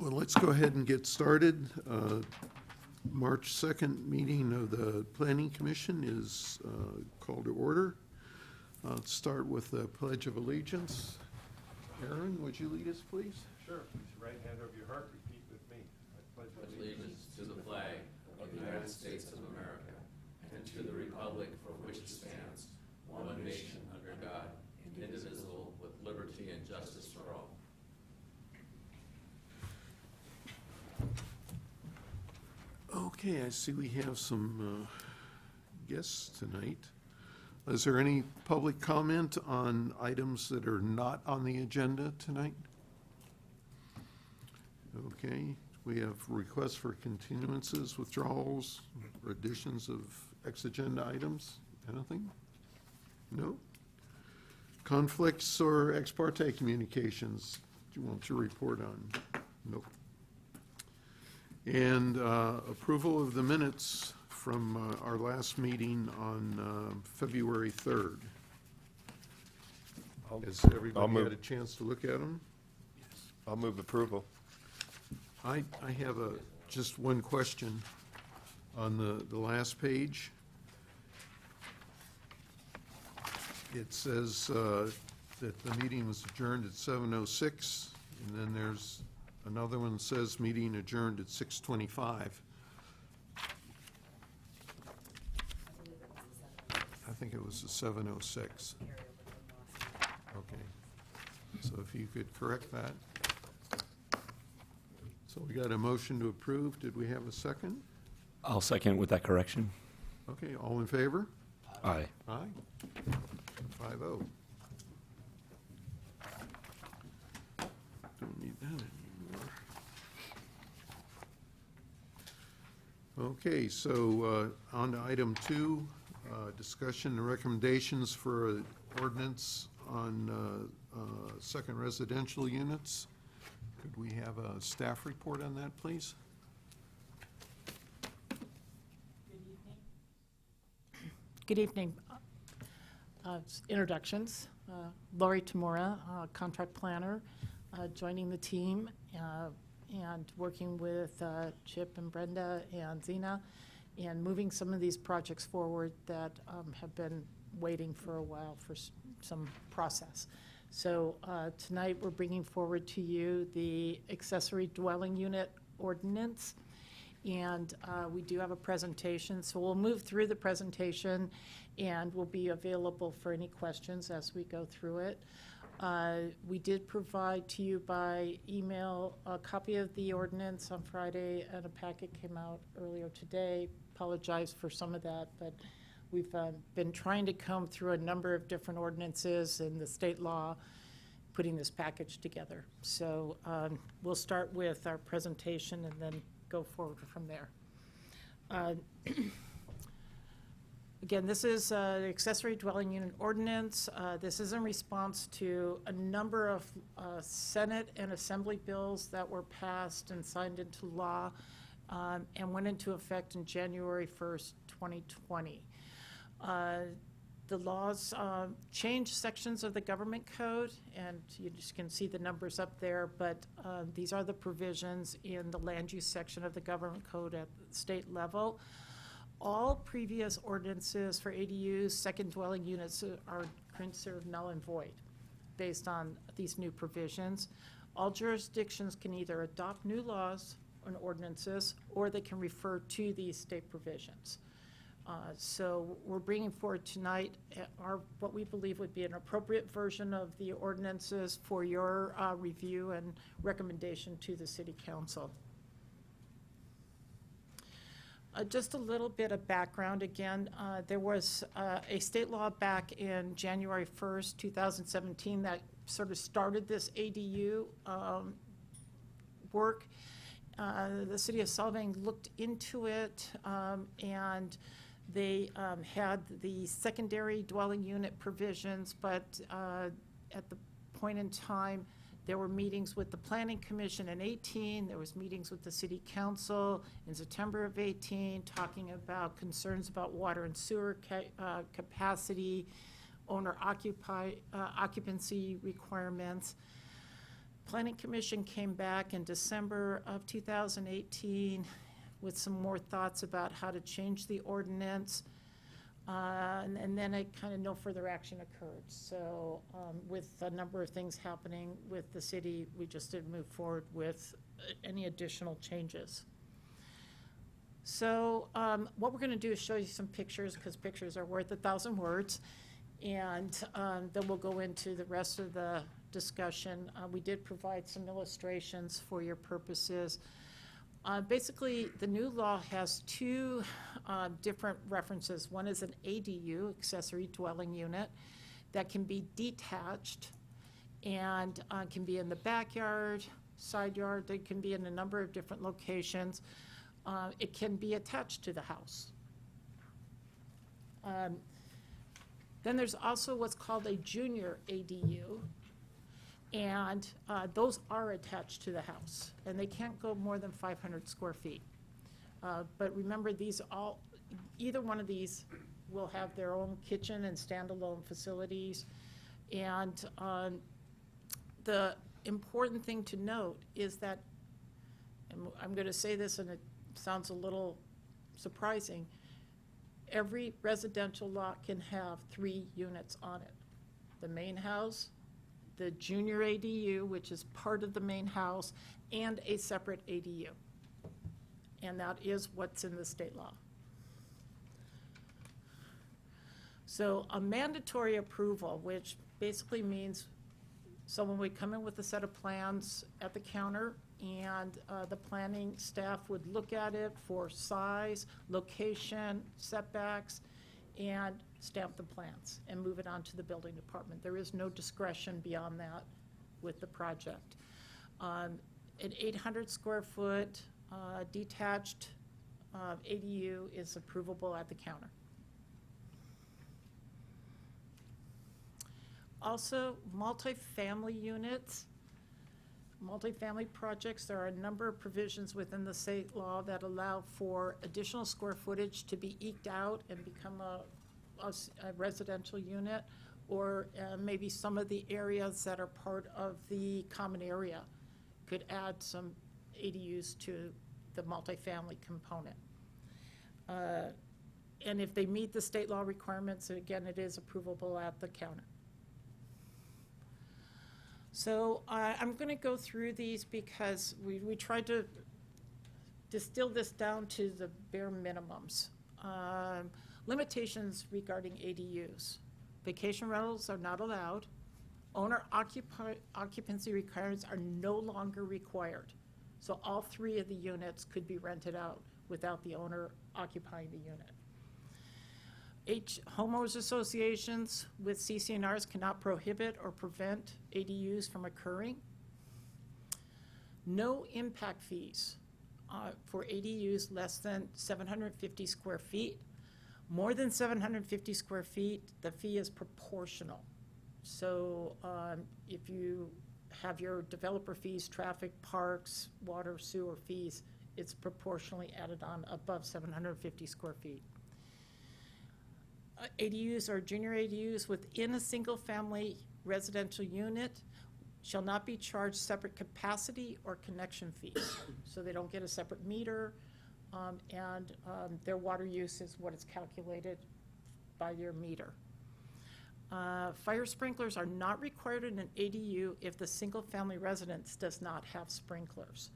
Well, let's go ahead and get started. March 2nd meeting of the Planning Commission is called to order. Let's start with the Pledge of Allegiance. Aaron, would you lead us, please? Sure. Place your right hand over your heart. Repeat with me. I pledge Allegiance to the flag of the United States of America and to the republic for which it stands, one nation under God, indivisible, with liberty and justice for all. Okay, I see we have some guests tonight. Is there any public comment on items that are not on the agenda tonight? Okay, we have requests for continuances, withdrawals, or additions of ex-agenda items. Anything? No? Conflicts or ex parte communications? Do you want to report on? Nope. And approval of the minutes from our last meeting on February 3rd. Has everybody had a chance to look at them? I'll move approval. I have just one question on the last page. It says that the meeting was adjourned at 7:06, and then there's another one that says meeting adjourned at 6:25. I think it was a 7:06. Okay. So if you could correct that. So we got a motion to approve. Did we have a second? I'll second with that correction. Okay, all in favor? Aye. Aye. 5-0. Don't need that anymore. Okay, so on to item 2, discussion and recommendations for an ordinance on second residential units. Could we have a staff report on that, please? Good evening. Introductions. Lori Tamura, contract planner, joining the team and working with Chip and Brenda and Zena and moving some of these projects forward that have been waiting for a while for some process. So tonight we're bringing forward to you the accessory dwelling unit ordinance. And we do have a presentation, so we'll move through the presentation and we'll be available for any questions as we go through it. We did provide to you by email a copy of the ordinance on Friday, and a packet came out earlier today. Apologize for some of that, but we've been trying to comb through a number of different ordinances and the state law, putting this package together. So we'll start with our presentation and then go forward from there. Again, this is the accessory dwelling unit ordinance. This is in response to a number of Senate and Assembly bills that were passed and signed into law and went into effect in January 1st, 2020. The laws change sections of the government code, and you just can see the numbers up there, but these are the provisions in the land use section of the government code at the state level. All previous ordinances for ADUs, second dwelling units, are considered null and void based on these new provisions. All jurisdictions can either adopt new laws and ordinances, or they can refer to these state provisions. So we're bringing forward tonight what we believe would be an appropriate version of the ordinances for your review and recommendation to the City Council. Just a little bit of background again. There was a state law back in January 1st, 2017 that sort of started this ADU work. The City of Solvang looked into it and they had the secondary dwelling unit provisions, but at the point in time, there were meetings with the Planning Commission in 18, there was meetings with the City Council in September of 18, talking about concerns about water and sewer capacity, owner occupancy requirements. Planning Commission came back in December of 2018 with some more thoughts about how to change the ordinance. And then no further action occurred. So with a number of things happening with the city, we just didn't move forward with any additional changes. So what we're going to do is show you some pictures, because pictures are worth 1,000 words. And then we'll go into the rest of the discussion. We did provide some illustrations for your purposes. Basically, the new law has two different references. One is an ADU, accessory dwelling unit, that can be detached and can be in the backyard, side yard. They can be in a number of different locations. It can be attached to the house. Then there's also what's called a junior ADU, and those are attached to the house, and they can't go more than 500 square feet. But remember, either one of these will have their own kitchen and standalone facilities. And the important thing to note is that, and I'm going to say this and it sounds a little surprising, every residential lot can have 3 units on it. The main house, the junior ADU, which is part of the main house, and a separate ADU. And that is what's in the state law. So a mandatory approval, which basically means someone would come in with a set of plans at the counter, and the planning staff would look at it for size, location, setbacks, and stamp the plans and move it on to the building department. There is no discretion beyond that with the project. An 800 square foot detached ADU is approvable at the counter. Also, multifamily units, multifamily projects, there are a number of provisions within the state law that allow for additional square footage to be eked out and become a residential unit, or maybe some of the areas that are part of the common area could add some ADUs to the multifamily component. And if they meet the state law requirements, again, it is approvable at the counter. So I'm going to go through these because we tried to distill this down to the bare minimums. Limitations regarding ADUs. Vacation rentals are not allowed. Owner occupancy requirements are no longer required. So all 3 of the units could be rented out without the owner occupying the unit. Homeowners associations with CC&Rs cannot prohibit or prevent ADUs from occurring. No impact fees for ADUs less than 750 square feet. More than 750 square feet, the fee is proportional. So if you have your developer fees, traffic, parks, water, sewer fees, it's proportionally added on above 750 square feet. ADUs or junior ADUs within a single-family residential unit shall not be charged separate capacity or connection fees. So they don't get a separate meter, and their water use is what is calculated by your meter. Fire sprinklers are not required in an ADU if the single-family residence does not have sprinklers.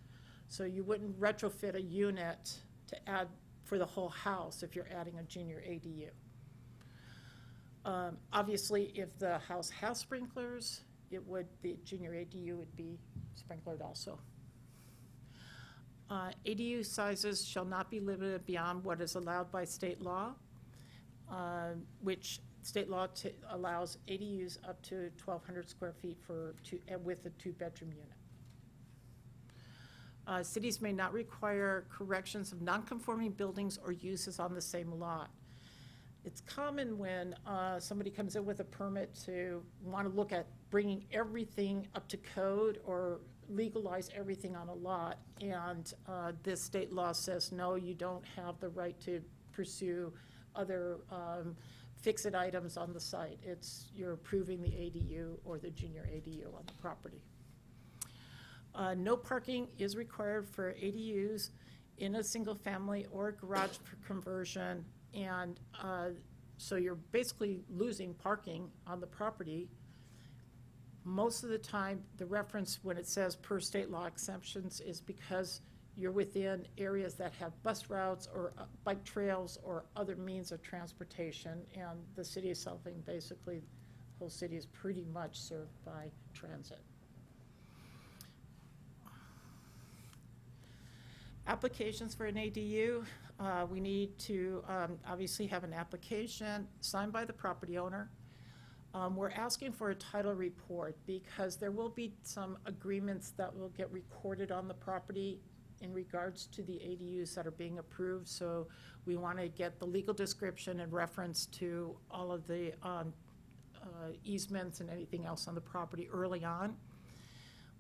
So you wouldn't retrofit a unit to add for the whole house if you're adding a junior ADU. Obviously, if the house has sprinklers, the junior ADU would be sprinklered also. ADU sizes shall not be limited beyond what is allowed by state law, which state law allows ADUs up to 1,200 square feet with a 2-bedroom unit. Cities may not require corrections of non-conforming buildings or uses on the same lot. It's common when somebody comes in with a permit to want to look at bringing everything up to code or legalize everything on a lot, and this state law says, no, you don't have the right to pursue other fix-it items on the site. You're approving the ADU or the junior ADU on the property. No parking is required for ADUs in a single-family or garage for conversion, and so you're basically losing parking on the property. Most of the time, the reference when it says per state law exemptions is because you're within areas that have bus routes or bike trails or other means of transportation, and the city of Solvang, basically, the whole city is pretty much served by transit. Applications for an ADU, we need to obviously have an application signed by the property owner. We're asking for a title report because there will be some agreements that will get recorded on the property in regards to the ADUs that are being approved. So we want to get the legal description and reference to all of the easements and anything else on the property early on.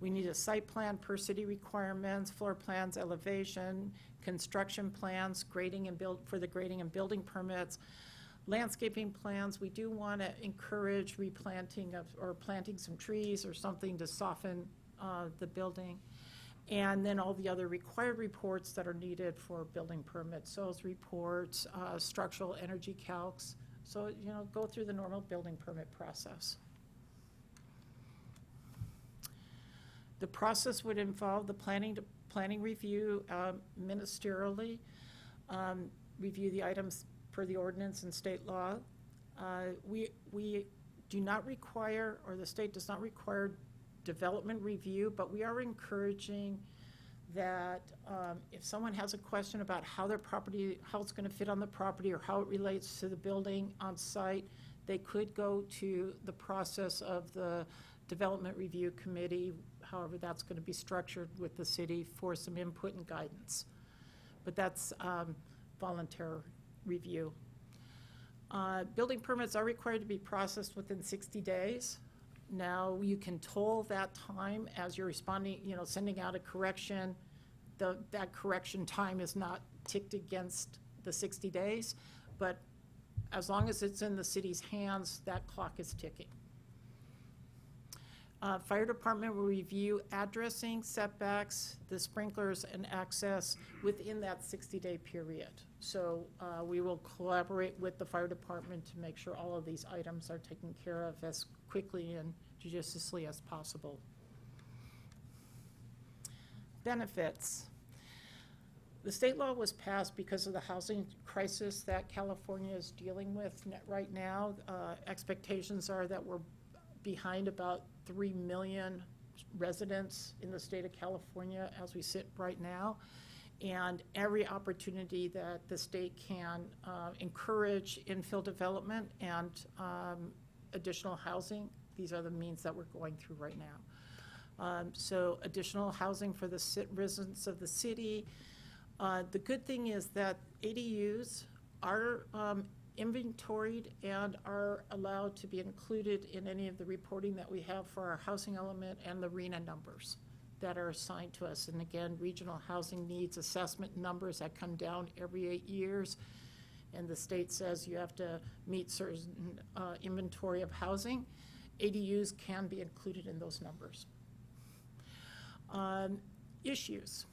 We need a site plan per city requirements, floor plans, elevation, construction plans, grading and build for the grading and building permits, landscaping plans. We do want to encourage replanting of or planting some trees or something to soften the building. And then all the other required reports that are needed for building permits, soils reports, structural energy calcs. So, you know, go through the normal building permit process. The process would involve the planning review ministerially, review the items per the ordinance and state law. We do not require, or the state does not require, development review, but we are encouraging that if someone has a question about how their property, how it's going to fit on the property or how it relates to the building on site, they could go to the process of the development review committee, however that's going to be structured with the city, for some input and guidance. But that's voluntary review. Building permits are required to be processed within 60 days. Now, you can toll that time as you're responding, you know, sending out a correction. That correction time is not ticked against the 60 days, but as long as it's in the city's hands, that clock is ticking. Fire department will review addressing, setbacks, the sprinklers, and access within that 60-day period. So we will collaborate with the fire department to make sure all of these items are taken care of as quickly and judiciously as possible. Benefits. The state law was passed because of the housing crisis that California is dealing with right now. Expectations are that we're behind about 3 million residents in the state of California as we sit right now. And every opportunity that the state can encourage infill development and additional housing, these are the means that we're going through right now. So additional housing for the residents of the city. The good thing is that ADUs are inventoried and are allowed to be included in any of the reporting that we have for our housing element and the RENA numbers that are assigned to us. And again, regional housing needs assessment numbers that come down every 8 years. And the state says you have to meet certain inventory of housing. ADUs can be included in those numbers. Issues.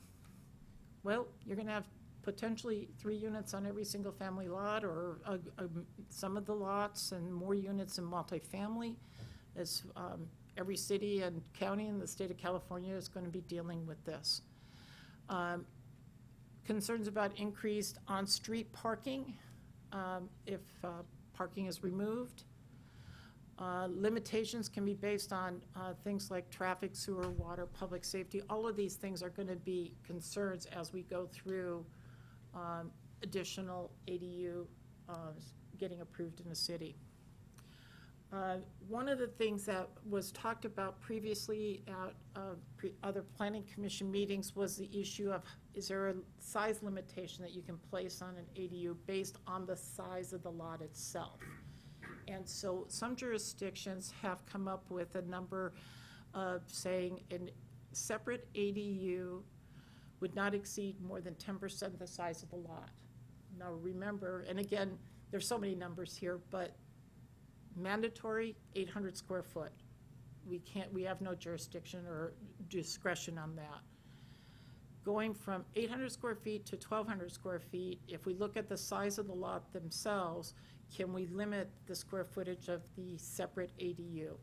Well, you're going to have potentially 3 units on every single family lot, or some of the lots, and more units in multifamily, as every city and county in the state of California is going to be dealing with this. Concerns about increased on-street parking if parking is removed. Limitations can be based on things like traffic, sewer, water, public safety. All of these things are going to be concerns as we go through additional ADU getting approved in the city. One of the things that was talked about previously at other planning commission meetings was the issue of, is there a size limitation that you can place on an ADU based on the size of the lot itself? And so some jurisdictions have come up with a number of saying a separate ADU would not exceed more than 10% of the size of the lot. Now remember, and again, there's so many numbers here, but mandatory 800 square foot. we have no jurisdiction or discretion on that. Going from 800 square feet to 1,200 square feet, if we look at the size of the lot themselves, can we limit the square footage of the separate ADU?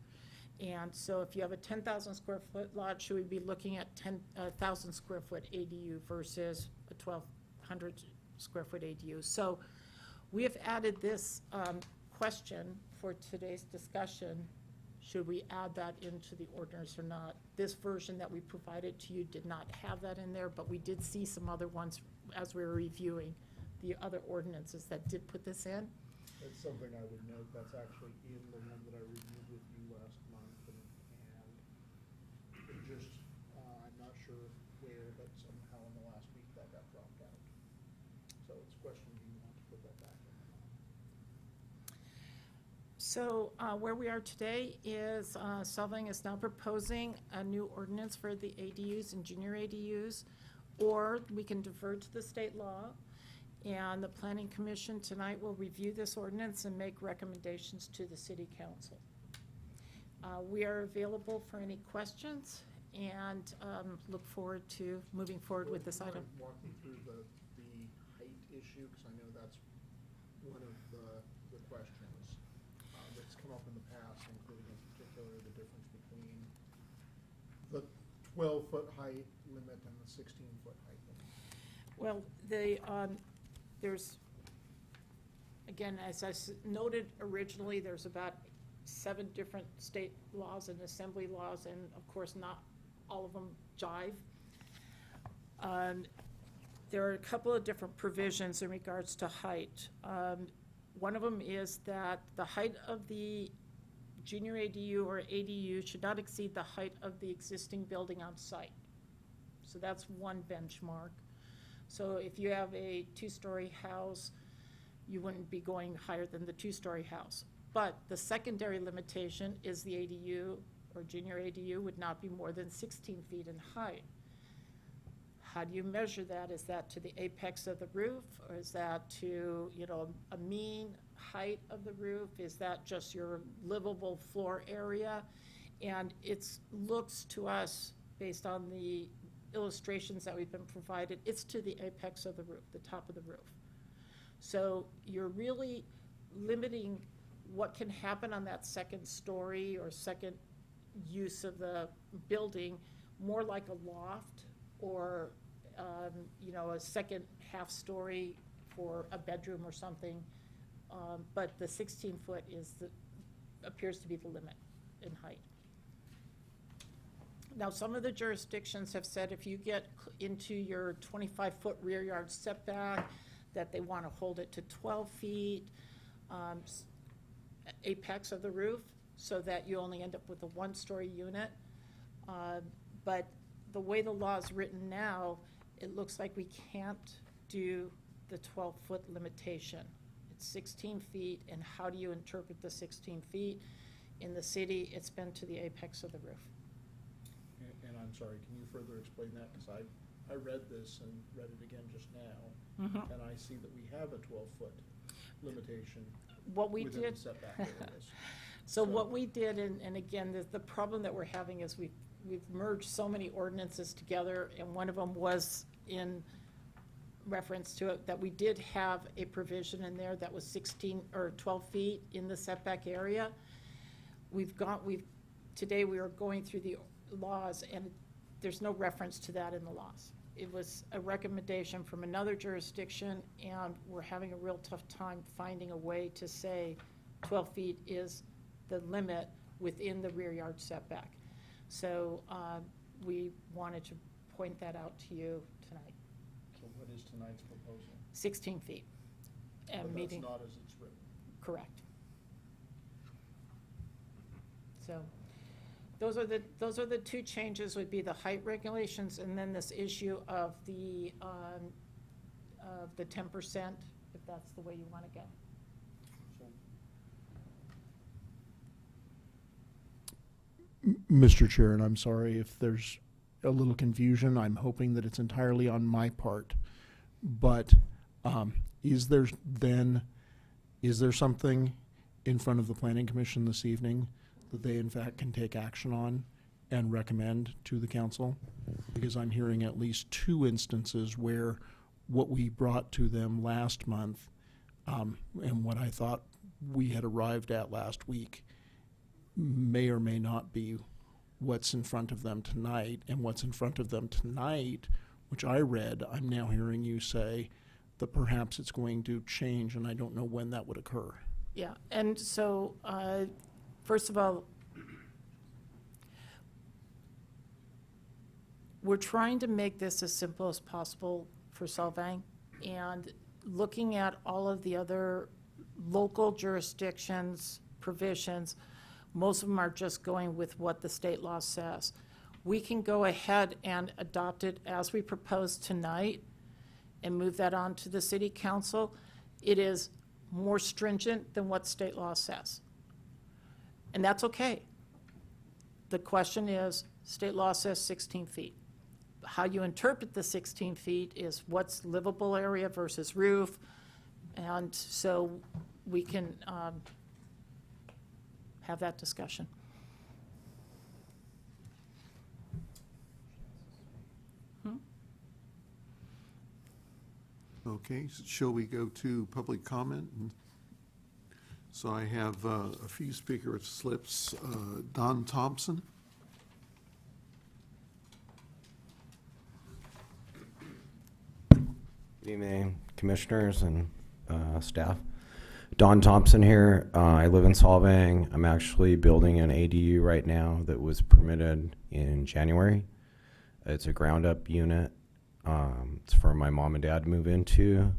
And so if you have a 10,000 square foot lot, should we be looking at 10,000 square foot ADU versus a 1,200 square foot ADU? So we have added this question for today's discussion. Should we add that into the ordinance or not? This version that we provided to you did not have that in there, but we did see some other ones as we were reviewing the other ordinances that did put this in. That's something I would note, that's actually in the one that I reviewed with you last month, and it just, I'm not sure where, but somehow in the last week that got dropped out. So it's a question, do you want to put that back in or not? So where we are today is Solvang is now proposing a new ordinance for the ADUs and junior ADUs, or we can defer to the state law. And the Planning Commission tonight will review this ordinance and make recommendations to the City Council. We are available for any questions and look forward to moving forward with this item. Walk me through the height issue, because I know that's one of the questions that's come up in the past, including in particular the difference between the 12-foot height limit and the 16-foot height limit. Well, there's, again, as I noted originally, there's about 7 different state laws and assembly laws, and of course, not all of them jive. There are a couple of different provisions in regards to height. One of them is that the height of the junior ADU or ADU should not exceed the height of the existing building on site. So that's one benchmark. So if you have a 2-story house, you wouldn't be going higher than the 2-story house. But the secondary limitation is the ADU or junior ADU would not be more than 16 feet in height. How do you measure that? Is that to the apex of the roof, or is that to, a mean height of the roof? Is that just your livable floor area? And it looks to us, based on the illustrations that we've been provided, it's to the apex of the roof, the top of the roof. So you're really limiting what can happen on that second story or second use of the building, more like a loft or a second half story for a bedroom or something. But the 16-foot appears to be the limit in height. Now, some of the jurisdictions have said if you get into your 25-foot rear yard setback, that they want to hold it to 12 feet, apex of the roof, so that you only end up with a 1-story unit. But the way the law is written now, it looks like we can't do the 12-foot limitation. It's 16 feet, and how do you interpret the 16 feet? In the city, it's been to the apex of the roof. And I'm sorry, can you further explain that? Because I read this and read it again just now, Mhm. and I see that we have a 12-foot limitation What we within did. the setback areas. So what we did, and again, the problem that we're having is we've merged so many ordinances together, and one of them was in reference to it, that we did have a provision in there that was 16 or 12 feet in the setback area. Today we are going through the laws, and there's no reference to that in the laws. It was a recommendation from another jurisdiction, and we're having a real tough time finding a way to say 12 feet is the limit within the rear yard setback. So we wanted to point that out to you tonight. So what is tonight's proposal? 16 feet. And But meeting, that's not as it's written. correct. So those are the 2 changes, would be the height regulations and then this issue of the 10%, if that's the way you want to go. So Mr. Chair, and I'm sorry if there's a little confusion. I'm hoping that it's entirely on my part. But is there something in front of the Planning Commission this evening that they in fact can take action on and recommend to the council? Because I'm hearing at least 2 instances where what we brought to them last month, and what I thought we had arrived at last week, may or may not be what's in front of them tonight. And what's in front of them tonight, which I read, I'm now hearing you say that perhaps it's going to change, and I don't know when that would occur. Yeah, and so, first of all, we're trying to make this as simple as possible for Solvang, and looking at all of the other local jurisdictions, provisions, most of them are just going with what the state law says. We can go ahead and adopt it as we propose tonight and move that on to the city council. It is more stringent than what state law says. And that's okay. The question is, state law says 16 feet. How you interpret the 16 feet is what's livable area versus roof. And so we can have that discussion. Okay, so shall we go to public comment? So I have a few speaker slips. Don Thompson. Good evening, commissioners and staff. Don Thompson here. I live in Solvang. I'm actually building an ADU right now that was permitted in January. It's a ground-up unit. It's for my mom and dad to move into.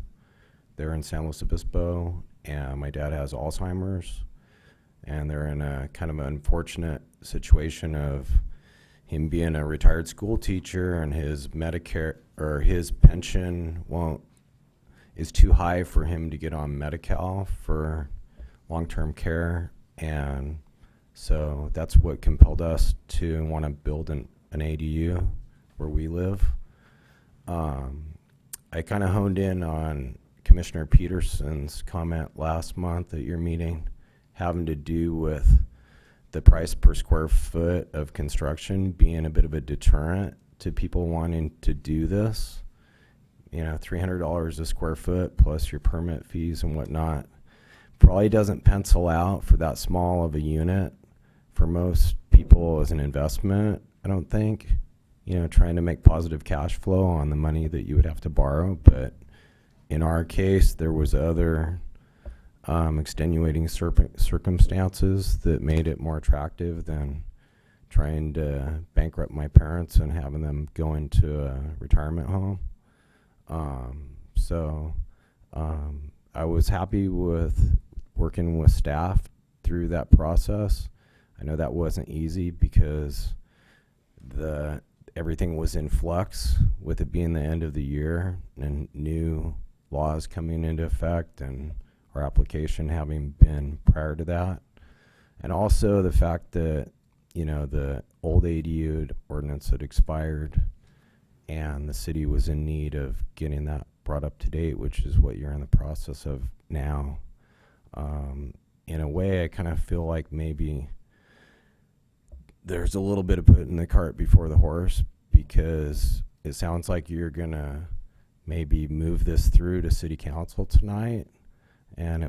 They're in San Luis Obispo, and my dad has Alzheimer's, and they're in a kind of an unfortunate situation of him being a retired school teacher, and his Medicare or his pension is too high for him to get on Medi-Cal for long-term care, and so that's what compelled us to want to build an ADU where we live. I kind of honed in on Commissioner Peterson's comment last month at your meeting having to do with the price per square foot of construction being a bit of a deterrent to people wanting to do this. You know, $300 a square foot plus your permit fees and whatnot probably doesn't pencil out for that small of a unit for most people as an investment, I don't think. You know, trying to make positive cash flow on the money that you would have to borrow. But in our case, there was other extenuating circumstances that made it more attractive than trying to bankrupt my parents and having them go into a retirement home. I was happy with working with staff through that process. I know that wasn't easy because everything was in flux with it being the end of the year and new laws coming into effect and our application having been prior to that. And also the fact that, you know, the old ADU ordinance had expired and the city was in need of getting that brought up to date, which is what you're in the process of now. In a way, I kind of feel like maybe there's a little bit of putting the cart before the horse, because it sounds like you're gonna maybe move this through to city council tonight, and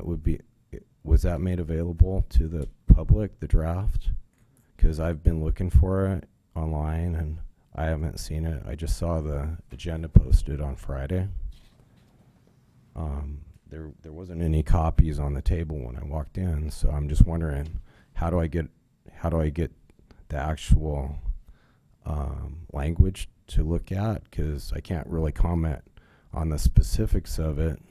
was that made available to the public, the draft? Because I've been looking for it online and I haven't seen it. I just saw the agenda posted on Friday. There wasn't any copies on the table when I walked in, so I'm just wondering, how do I get the actual language to look at? Because I can't really comment on the specifics of it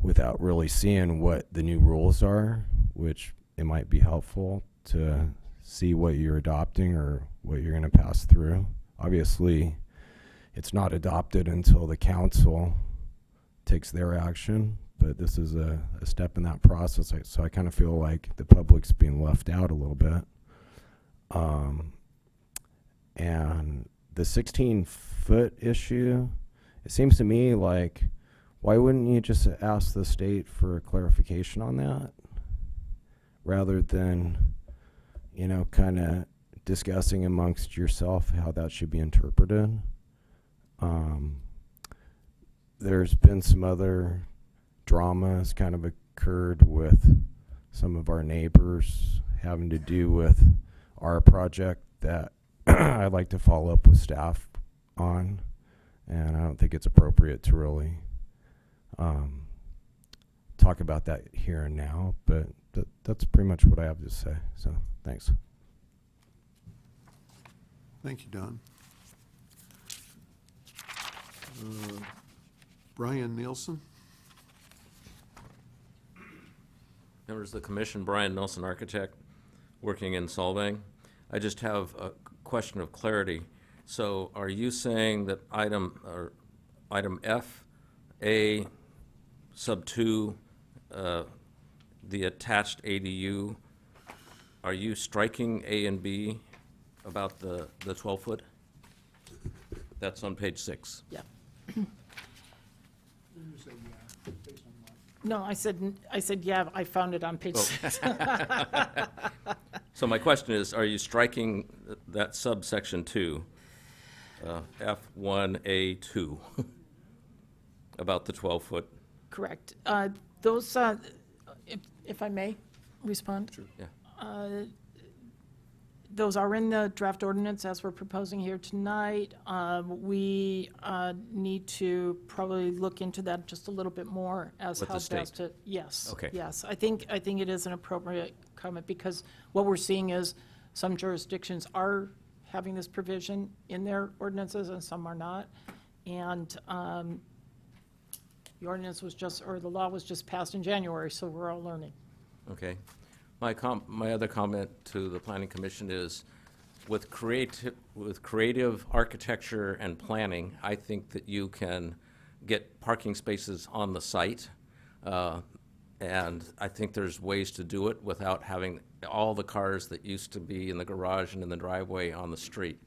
without really seeing what the new rules are, which it might be helpful to see what you're adopting or what you're going to pass through. Obviously, it's not adopted until the council takes their action, but this is a step in that process. So I kind of feel like the public's being left out a little bit. And the 16-foot issue, it seems to me like, why wouldn't you just ask the state for clarification on that rather than, kind of discussing amongst yourself how that should be interpreted. There's been some other dramas kind of occurred with some of our neighbors having to do with our project that I'd like to follow up with staff on, and I don't think it's appropriate to really talk about that here and now, but that's pretty much what I have to say. So thanks. Thank you, Don. Brian Nielsen? Members of the commission, Brian Nelson, architect, working in Solvang. I just have a question of clarity. So are you saying that item F, A, sub 2, the attached ADU, are you striking A and B about the 12-foot? That's on page 6. Yeah. You say yeah, based on what? No, I said, yeah, I found it on page Oh. 6. So my question is, are you striking that subsection 2, F1A2, about the 12-foot? Correct. Those, if I may respond? Sure. Yeah. Those are in the draft ordinance as we're proposing here tonight. We need to probably look into that just a little bit more as With how the state? best to, yes. Okay. Yes, I think it is an appropriate comment because what we're seeing is some jurisdictions are having this provision in their ordinances and some are not. And the ordinance was just, or the law was just passed in January, so we're all learning. Okay. My other comment to the planning commission is, with creative architecture and planning, I think that you can get parking spaces on the site. And I think there's ways to do it without having all the cars that used to be in the garage and in the driveway on the street.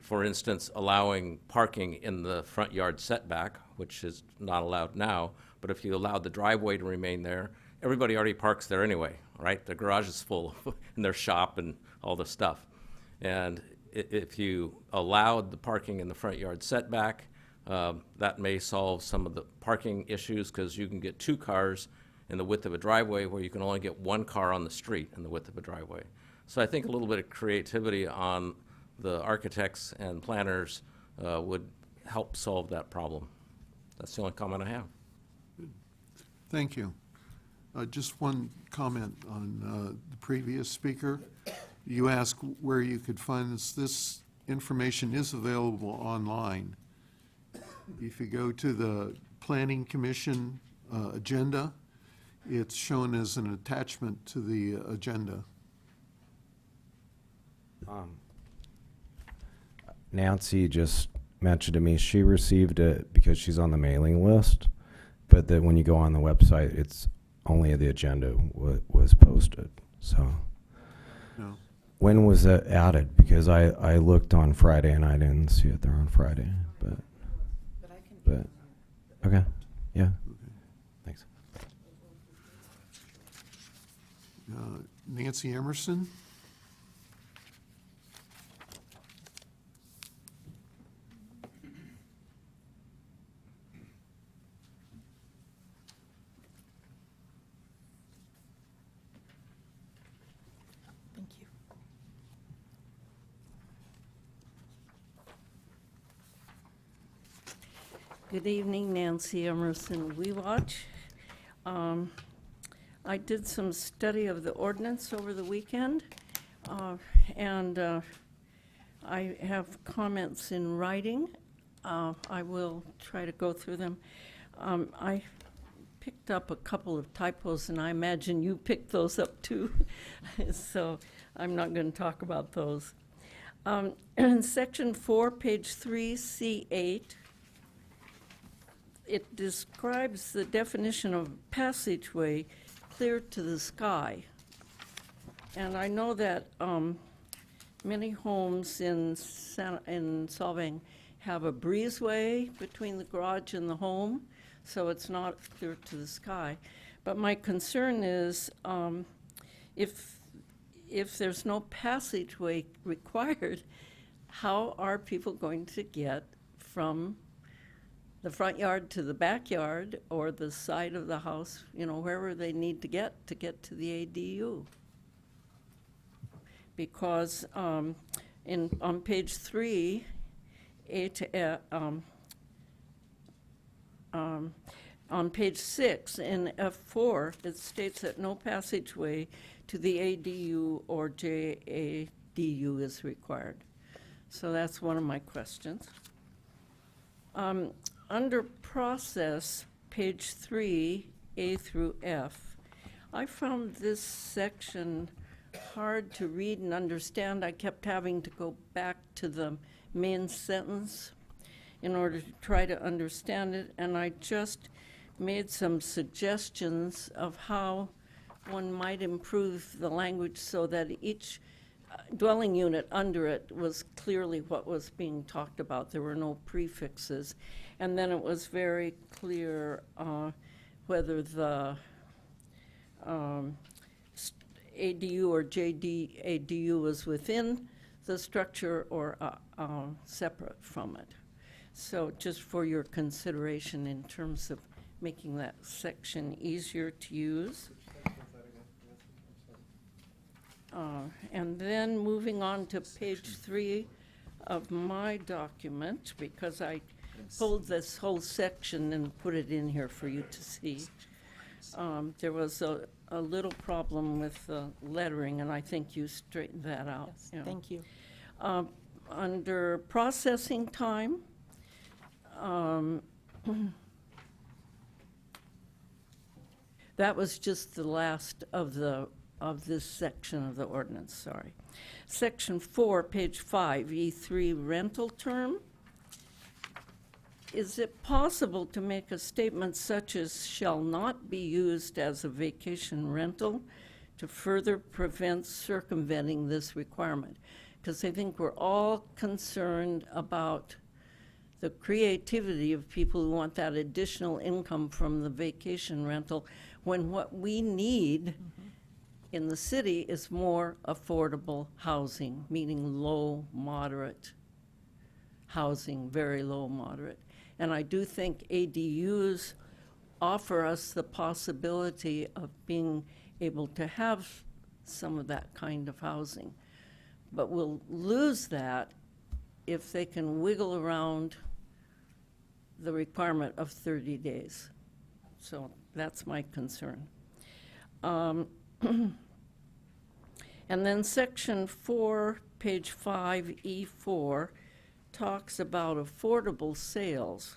For instance, allowing parking in the front yard setback, which is not allowed now, but if you allowed the driveway to remain there, everybody already parks there anyway, right? The garage is full in their shop and all the stuff. And if you allowed the parking in the front yard setback, that may solve some of the parking issues because you can get 2 cars in the width of a driveway where you can only get 1 car on the street in the width of a driveway. So I think a little bit of creativity on the architects and planners would help solve that problem. That's the only comment I have. Thank you. Just one comment on the previous speaker. You asked where you could find this. This information is available online. If you go to the Planning Commission agenda, it's shown as an attachment to the agenda. Nancy just mentioned to me she received it because she's on the mailing list, but that when you go on the website, it's only the agenda was posted. So No. when was that added? Because I looked on Friday and I didn't see it there on Friday. But okay, yeah, thanks. Nancy Emerson? Thank you. Good evening, Nancy Emerson, We Watch. I did some study of the ordinance over the weekend, and I have comments in writing. I will try to go through them. I picked up a couple of typos, and I imagine you picked those up too, so I'm not going to talk about those. In Section 4, page 3, C8, it describes the definition of passageway clear to the sky. And I know that many homes in Solvang have a breezeway between the garage and the home, so it's not clear to the sky. But my concern is if if there's no passageway required, how are people going to get from the front yard to the backyard or the side of the house, wherever they need to get to the ADU? Because on page 3, on page 6 in F4, it states that no passageway to the ADU or JADU is required. So that's one of my questions. Under process, page 3, A through F, I found this section hard to read and understand. I kept having to go back to the main sentence in order to try to understand it, and I just made some suggestions of how one might improve the language so that each dwelling unit under it was clearly what was being talked about. There were no prefixes. And then it was very clear whether the ADU or JADU was within the structure or separate from it. So just for your consideration in terms of making that section easier to use. And then moving on to page 3 of my document, because I pulled this whole section and put it in here for you to see. There was a little problem with the lettering, and I think you straightened that out. Yes, Yeah. thank you. Under processing time, that was just the last of this section of the ordinance, sorry. Section 4, page 5, E3, rental term. Is it possible to make a statement such as shall not be used as a vacation rental to further prevent circumventing this requirement? Because I think we're all concerned about the creativity of people who want that additional income from the vacation rental, when what we need in the city is more affordable housing, meaning low, moderate housing, very low, moderate. And I do think ADUs offer us the possibility of being able to have some of that kind of housing. But we'll lose that if they can wiggle around the requirement of 30 days. So that's my concern. And then section 4, page 5, E4, talks about affordable sales.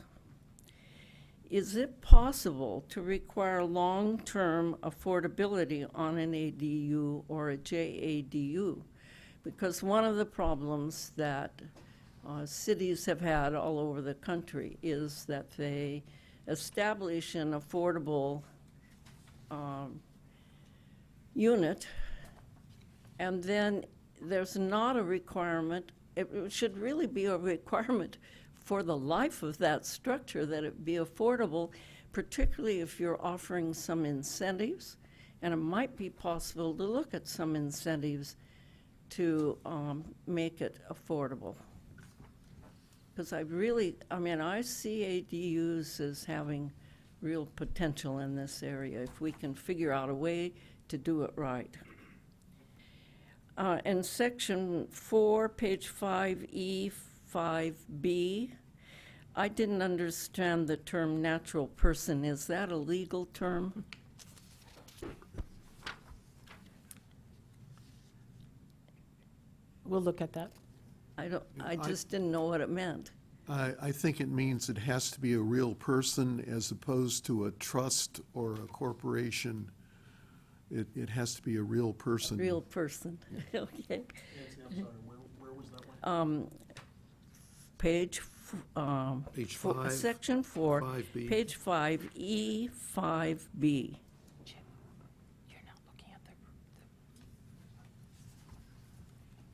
Is it possible to require long-term affordability on an ADU or a JADU? Because one of the problems that cities have had all over the country is that they establish an affordable unit, and then there's not a requirement. It should really be a requirement for the life of that structure that it be affordable, particularly if you're offering some incentives, and it might be possible to look at some incentives to make it affordable. Because I see ADUs as having real potential in this area if we can figure out a way to do it right. In section 4, page 5E, 5B, I didn't understand the term natural person. Is that a legal term? We'll look at that. I just didn't know what it meant. I think it means it has to be a real person as opposed to a trust or a corporation. It has to be a real person. Real person, okay. Nancy, I'm sorry, where was that one? Page, Page 5. section 4, 5B. page 5, E, 5B. Jim, you're not looking at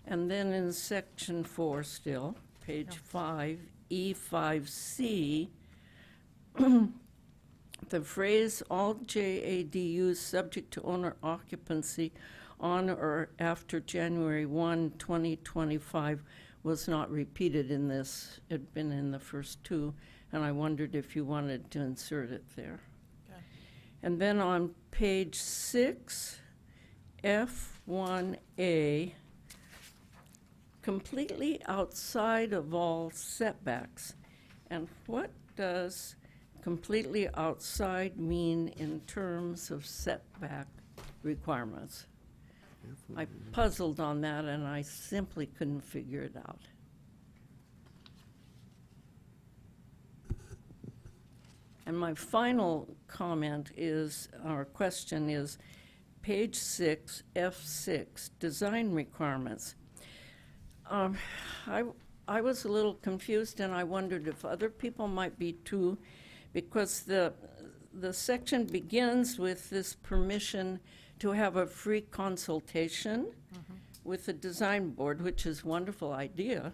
And then in section 4 still, page 5, E5C, the phrase "all JADUs subject to owner occupancy on or after January 1, 2025 was not repeated in this. It had been in the first two, and I wondered if you wanted to insert it there. Okay. And then on page 6, F1A, completely outside of all setbacks. And what does completely outside mean in terms of setback requirements? I puzzled on that, and I simply couldn't figure it out. And my final comment is, or question is, page 6, F6, design requirements. I was a little confused, and I wondered if other people might be too, because the section begins with this permission to have a free consultation with the design board, which is a wonderful idea.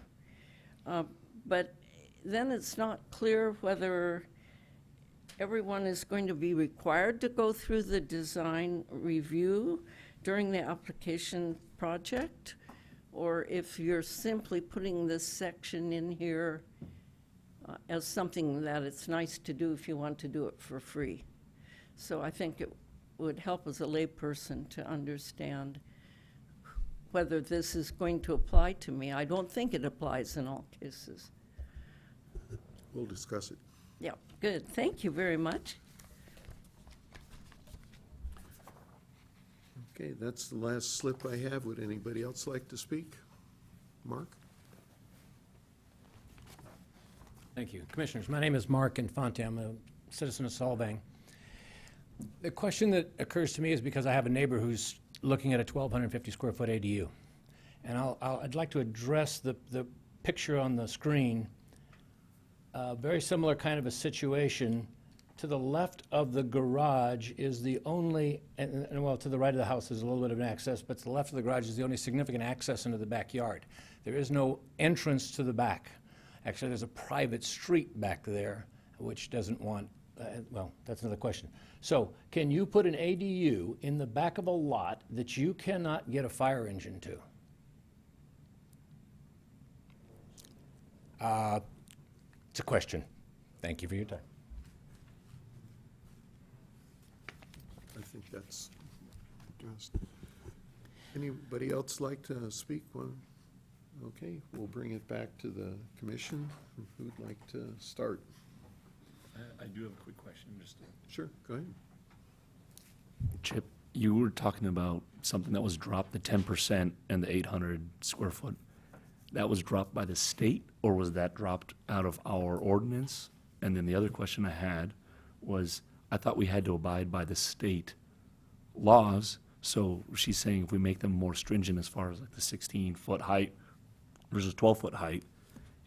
But then it's not clear whether everyone is going to be required to go through the design review during the application project, or if you're simply putting this section in here as something that it's nice to do if you want to do it for free. So I think it would help as a layperson to understand whether this is going to apply to me. I don't think it applies in all cases. We'll discuss it. Yeah, good. Thank you very much. Okay, that's the last slip I have. Would anybody else like to speak? Mark? Thank you. Commissioners, my name is Mark Infante. I'm a citizen of Solvang. The question that occurs to me is because I have a neighbor who's looking at a 1,250 square foot ADU. And I'd like to address the picture on the screen. Very similar kind of a situation. To the left of the garage is the only, and well, to the right of the house is a little bit of an access, but to the left of the garage is the only significant access into the backyard. There is no entrance to the back. Actually, there's a private street back there, which doesn't want, well, that's another question. So, can you put an ADU in the back of a lot that you cannot get a fire engine to? It's a question. Thank you for your time. I think that's addressed. Anybody else like to speak? Well, okay, we'll bring it back to the commission. Who'd like to start? I do have a quick question, just to... Sure, go ahead. Chip, you were talking about something that was dropped, the 10% and the 800 square foot. That was dropped by the state, or was that dropped out of our ordinance? And then the other question I had was, I thought we had to abide by the state laws. So she's saying if we make them more stringent as far as like the 16-foot height versus 12-foot height,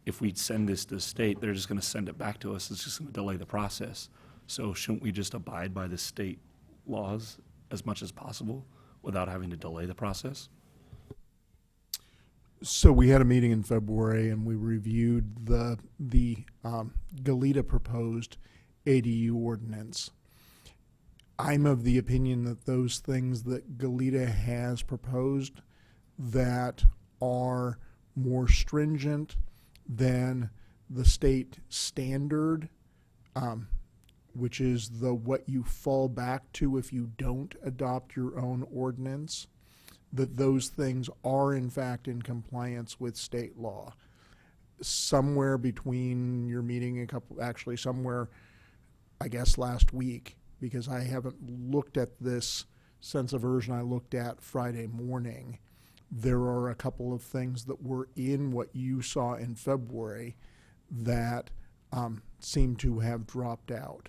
if we send this to the state, they're just going to send it back to us. It's just going to delay the process. So shouldn't we just abide by the state laws as much as possible without having to delay the process? So we had a meeting in February, and we reviewed the Goleta proposed ADU ordinance. I'm of the opinion that those things that Goleta has proposed that are more stringent than the state standard, which is what you fall back to if you don't adopt your own ordinance, that those things are in fact in compliance with state law. Somewhere between your meeting somewhere, I guess last week, because I haven't looked at this sense of version I looked at Friday morning, there are a couple of things that were in what you saw in February that seem to have dropped out,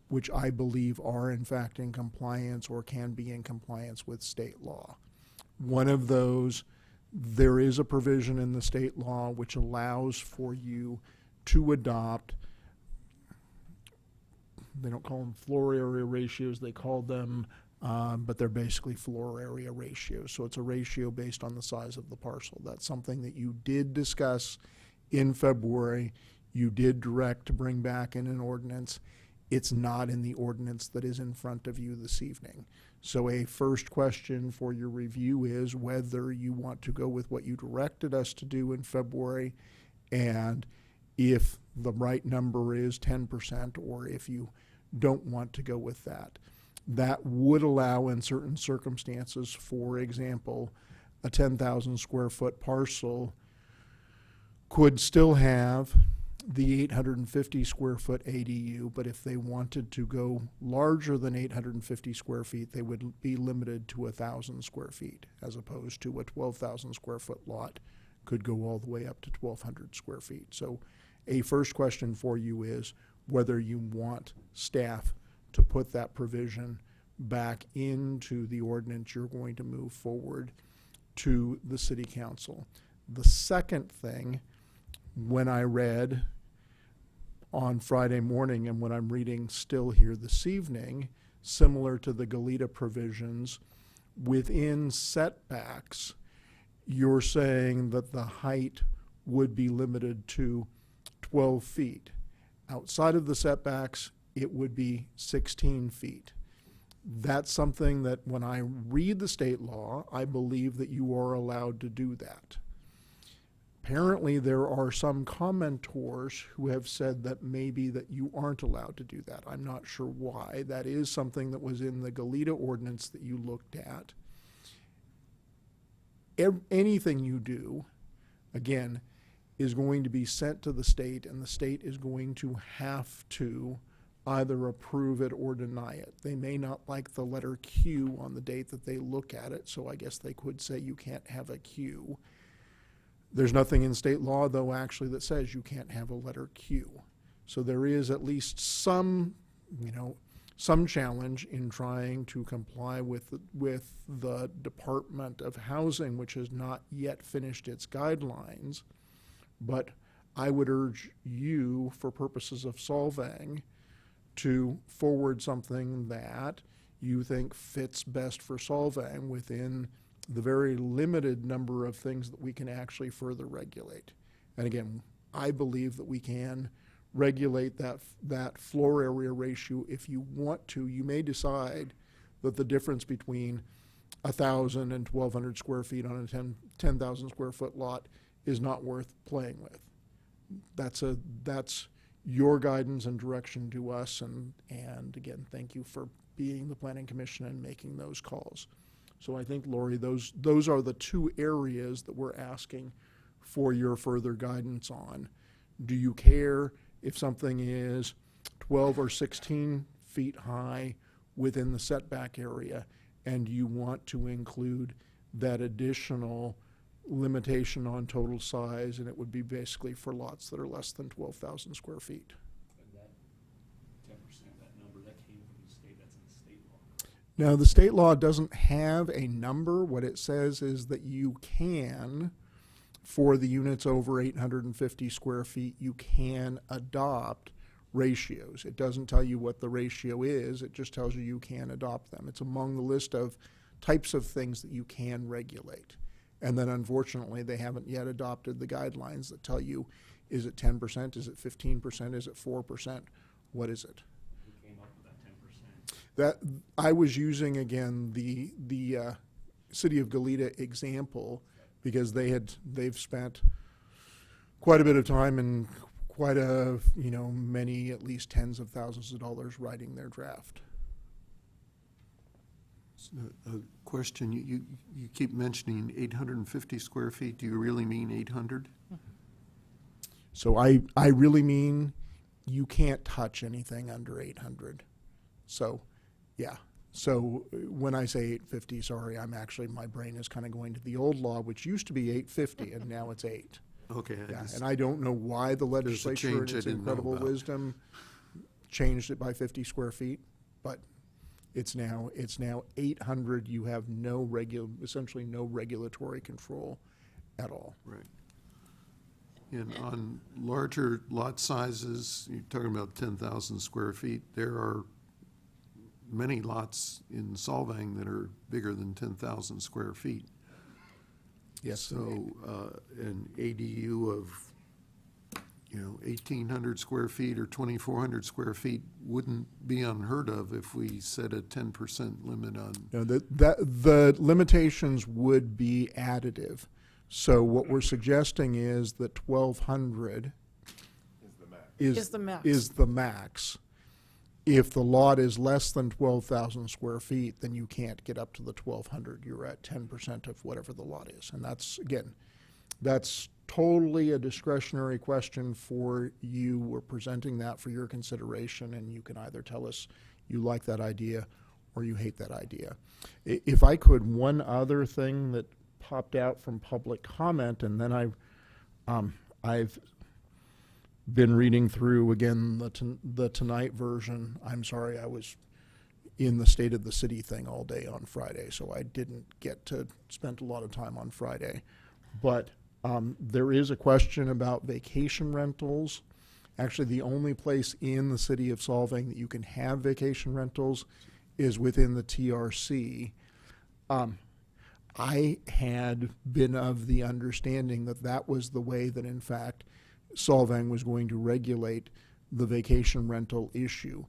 which I believe are in fact in compliance or can be in compliance with state law. One of those, there is a provision in the state law which allows for you to adopt, they don't call them floor area ratios, they call them, but they're basically floor area ratios. So it's a ratio based on the size of the parcel. That's something that you did discuss in February. You did direct to bring back in an ordinance. It's not in the ordinance that is in front of you this evening. So a first question for your review is whether you want to go with what you directed us to do in February, and if the right number is 10%, or if you don't want to go with that. That would allow in certain circumstances, for example, a 10,000 square foot parcel could still have the 850 square foot ADU, but if they wanted to go larger than 850 square feet, they would be limited to 1,000 square feet, as opposed to a 12,000 square foot lot could go all the way up to 1,200 square feet. So a first question for you is whether you want staff to put that provision back into the ordinance you're going to move forward to the city council. The second thing, when I read on Friday morning and when I'm reading still here this evening, similar to the Goleta provisions, within setbacks, you're saying that the height would be limited to 12 feet. Outside of the setbacks, it would be 16 feet. That's something that when I read the state law, I believe that you are allowed to do that. Apparently, there are some commentors who have said that maybe that you aren't allowed to do that. I'm not sure why. That is something that was in the Goleta ordinance that you looked at. Anything you do, again, is going to be sent to the state, and the state is going to have to either approve it or deny it. They may not like the letter Q on the date that they look at it, so I guess they could say you can't have a Q. There's nothing in state law, though, actually, that says you can't have a letter Q. So there is at least some, some challenge in trying to comply with the Department of Housing, which has not yet finished its guidelines. But I would urge you, for purposes of Solvang, to forward something that you think fits best for Solvang within the very limited number of things that we can actually further regulate. And again, I believe that we can regulate that floor area ratio if you want to. You may decide that the difference between 1,000 and 1,200 square feet on a 10,000 square foot lot is not worth playing with. That's your guidance and direction to us, and again, thank you for being the Planning Commission and making those calls. So I think, Lori, those are the two areas that we're asking for your further guidance on. Do you care if something is 12 or 16 feet high within the setback area, and you want to include that additional limitation on total size, and it would be basically for lots that are less than 12,000 square feet? That 10%, that number, that came from the state, that's in the state law. Now, the state law doesn't have a number. What it says is that you can, for the units over 850 square feet, you can adopt ratios. It doesn't tell you what the ratio is. It just tells you you can adopt them. It's among the list of types of things that you can regulate. And then, unfortunately, they haven't yet adopted the guidelines that tell you, is it 10%, is it 15%, is it 4%, what is it? Who came up with that 10%? That I was using, again, the City of Goleta example, because they've spent quite a bit of time and quite many, at least tens of thousands of dollars writing their draft. A question, you keep mentioning 850 square feet. Do you really mean 800? So I really mean you can't touch anything under 800. So, yeah. So when I say 850, sorry, my brain is kind of going to the old law, which used to be 850, and now it's 8. Okay. Yeah, and I don't know why the legislature, in change I its didn't know incredible about. wisdom, changed it by 50 square feet, but it's now 800. You have essentially no regulatory control at all. Right. And on larger lot sizes, you're talking about 10,000 square feet, there are many lots in Solvang that are bigger than 10,000 square feet. Yes. So an ADU of 1,800 square feet or 2,400 square feet wouldn't be unheard of if we set a 10% limit on. No, the limitations would be additive. So what we're suggesting is that 1,200 Is the max. is the max. If the lot is less than 12,000 square feet, then you can't get up to the 1,200. You're at 10% of whatever the lot is. And that's, again, that's totally a discretionary question for you. We're presenting that for your consideration, and you can either tell us you like that idea or you hate that idea. If I could, one other thing that popped out from public comment, and then I've been reading through again the tonight version. I'm sorry, I was in the State of the City thing all day on Friday, so I didn't get to spend a lot of time on Friday. But there is a question about vacation rentals. Actually, the only place in the city of Solvang that you can have vacation rentals is within the TRC. I had been of the understanding that that was the way that, in fact, Solvang was going to regulate the vacation rental issue.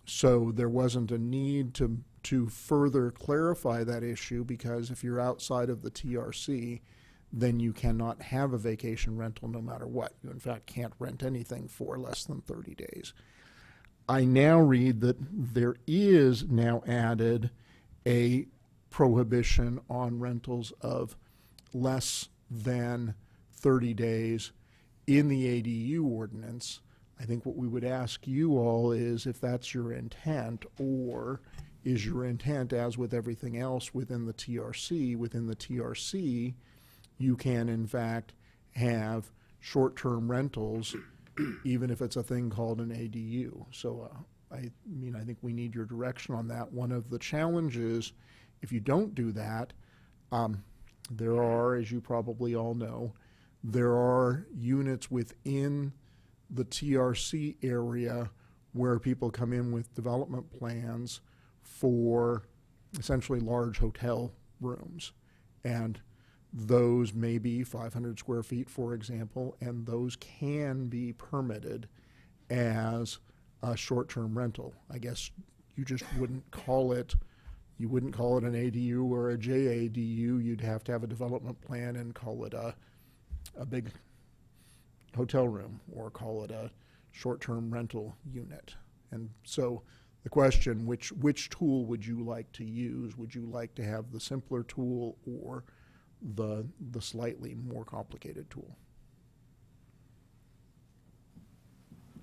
So there wasn't a need to further clarify that issue, because if you're outside of the TRC, then you cannot have a vacation rental no matter what. You, in fact, can't rent anything for less than 30 days. I now read that there is now added a prohibition on rentals of less than 30 days in the ADU ordinance. I think what we would ask you all is if that's your intent, or is your intent, as with everything else within the TRC, you can in fact have short-term rentals even if it's a thing called an ADU. So I think we need your direction on that. One of the challenges, if you don't do that, there are, as you probably all know, there are units within the TRC area where people come in with development plans for essentially large hotel rooms. And those may be 500 square feet, for example, and those can be permitted as a short-term rental. I guess you just wouldn't call it, an ADU or a JADU. You'd have to have a development plan and call it a big hotel room, or call it a short-term rental unit. And so the question, which tool would you like to use? Would you like to have the simpler tool or the slightly more complicated tool?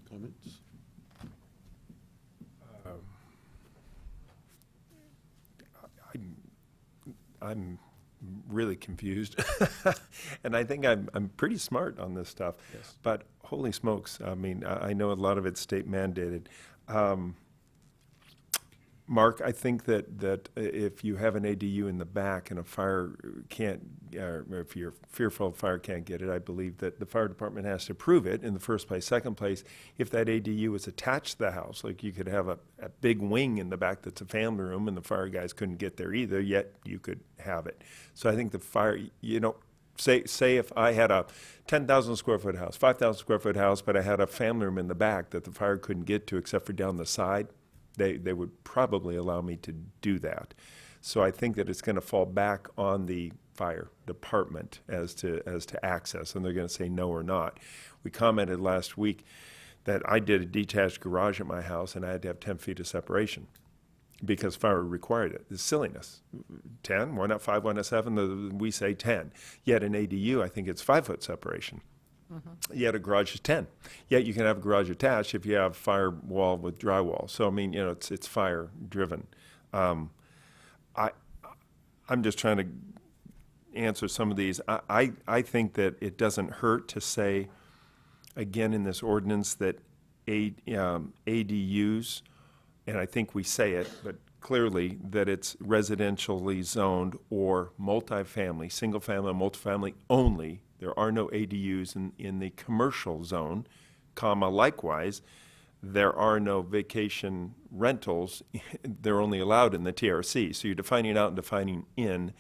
Comments? I'm really confused, and I think I'm pretty smart on this stuff. Yes. But holy smokes! I mean, I know a lot of it's state mandated. Mark, I think that if you have an ADU in the back and a fire can't, or if you're fearful a fire can't get it, I believe that the fire department has to approve it in the first place. Second place, if that ADU is attached to the house, like you could have a big wing in the back that's a family room and the fire guys couldn't get there either, yet you could have it. So I think the fire, say if I had a 10,000 square foot house, 5,000 square foot house, but I had a family room in the back that the fire couldn't get to except for down the side, they would probably allow me to do that. So I think that it's going to fall back on the fire department as to access, and they're going to say no or not. We commented last week that I did a detached garage at my house and I had to have 10 feet of separation because fire required it. It's silliness. 10, why not 5, why not 7? We say 10. Yet in ADU, I think it's 5-foot separation. Yet a garage is 10. Yet you can have a garage attached if you have firewall with drywall. So I mean, it's fire driven. I'm just trying to answer some of these. I think that it doesn't hurt to say, again, in this ordinance that ADUs, and I think we say it, but clearly that it's residentially zoned or multifamily, single family, multifamily only. There are no ADUs in the commercial zone, likewise, there are no vacation rentals. They're only allowed in the TRC. So you're defining out and defining in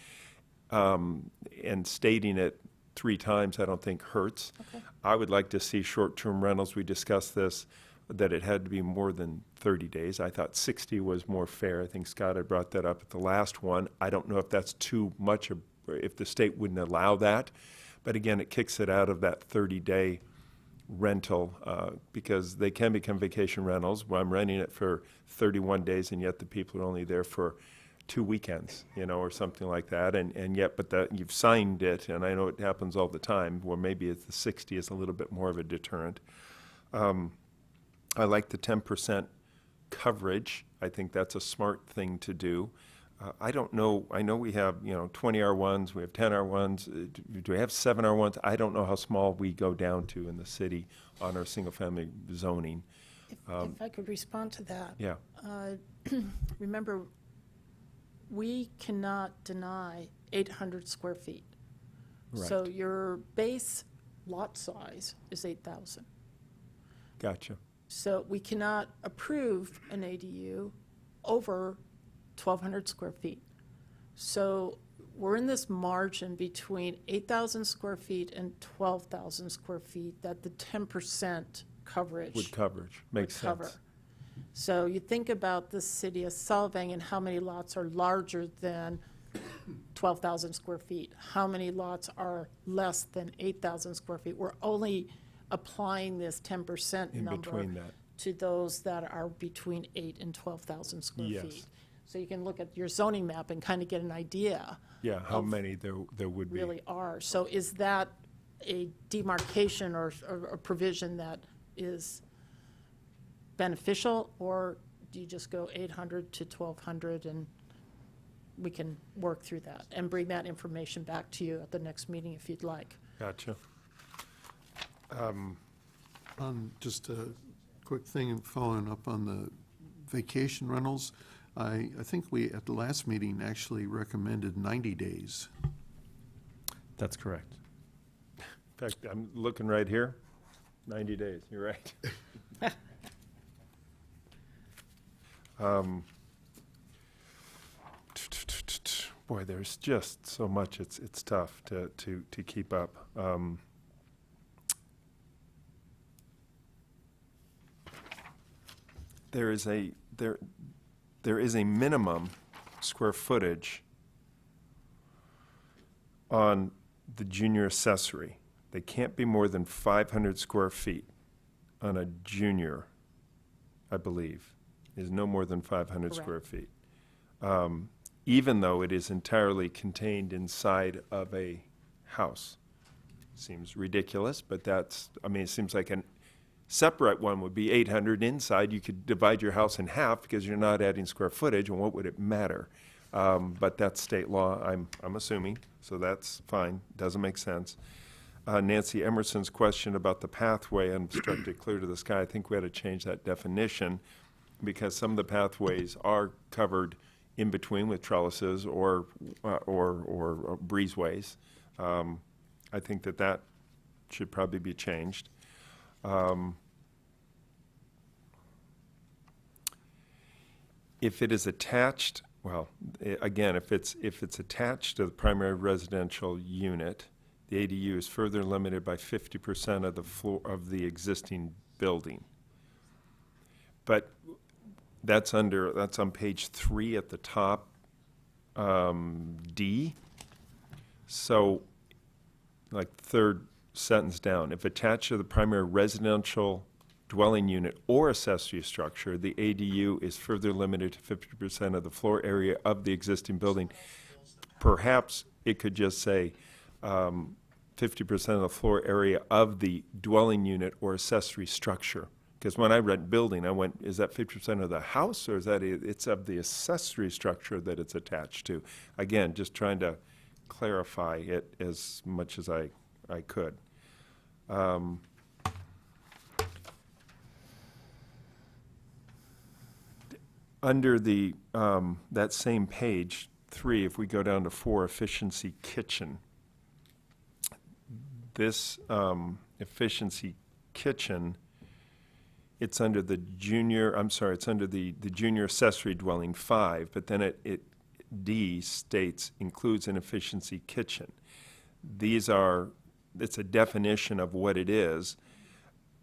and stating it 3 times, I don't think hurts. Okay. I would like to see short-term rentals, we discussed this, that it had to be more than 30 days. I thought 60 was more fair. I think Scott had brought that up at the last one. I don't know if that's too much, if the state wouldn't allow that. But again, it kicks it out of that 30-day rental, because they can become vacation rentals where I'm renting it for 31 days and yet the people are only there for 2 weekends, or something like that. And yet, but that you've signed it, and I know it happens all the time, where maybe it's the 60 is a little bit more of a deterrent. I like the 10% coverage. I think that's a smart thing to do. I don't know, I know we have, 20R ones, we have 10R ones. Do we have 7R ones? I don't know how small we go down to in the city on our single-family zoning. If I could respond to that. Yeah, Remember, we cannot deny 800 square feet. So Right. your base lot size is 8,000. gotcha. So we cannot approve an ADU over 1,200 square feet. So we're in this margin between 8,000 square feet and 12,000 square feet that the 10% coverage Would coverage, makes would cover. sense. So you think about the city of Solvang and how many lots are larger than 12,000 square feet? How many lots are less than 8,000 square feet? We're only applying this 10% In number between that. to those that are between 8 and 12,000 square Yes. feet. So you can look at your zoning map and kind of get an idea Yeah, how of many there would be. really are. So is that a demarcation or a provision that is beneficial, or do you just go 800 to 1,200 and we can work through that and bring that information back to you at the next meeting if you'd like? Gotcha. Just a quick thing, following up on the vacation rentals. I think we, at the last meeting, actually recommended 90 days. That's correct. In fact, I'm looking right here, 90 days, you're right. Boy, there's just so much, it's tough to keep up. There is a minimum square footage on the junior accessory. They can't be more than 500 square feet on a junior, I believe, is no more than 500 square feet. Even though it is entirely contained inside of a house. Seems ridiculous, but it seems like a separate one would be 800 inside. You could divide your house in half because you're not adding square footage, and what would it matter? But that's state law, I'm assuming, so that's fine, doesn't make sense. Nancy Emerson's question about the pathway unobstructed clear to the sky, I think we had to change that definition because some of the pathways are covered in between with trellises or breezeways. I think that should probably be changed. If it is attached, again, if it's attached to the primary residential unit, the ADU is further limited by 50% of the floor of the existing building. But that's on page 3 at the top, D. So, like third sentence down, if attached to the primary residential dwelling unit or accessory structure, the ADU is further limited to 50% of the floor area of the existing building. Perhaps it could just say 50% of the floor area of the dwelling unit or accessory structure. Because when I read building, I went, is that 50% of the house, or is that it's of the accessory structure that it's attached to? Again, just trying to clarify it as much as I could. Under the that same page 3, if we go down to 4, efficiency kitchen, this efficiency kitchen, it's under the junior accessory dwelling 5, but then it D states includes an efficiency kitchen. These are it's a definition of what it is.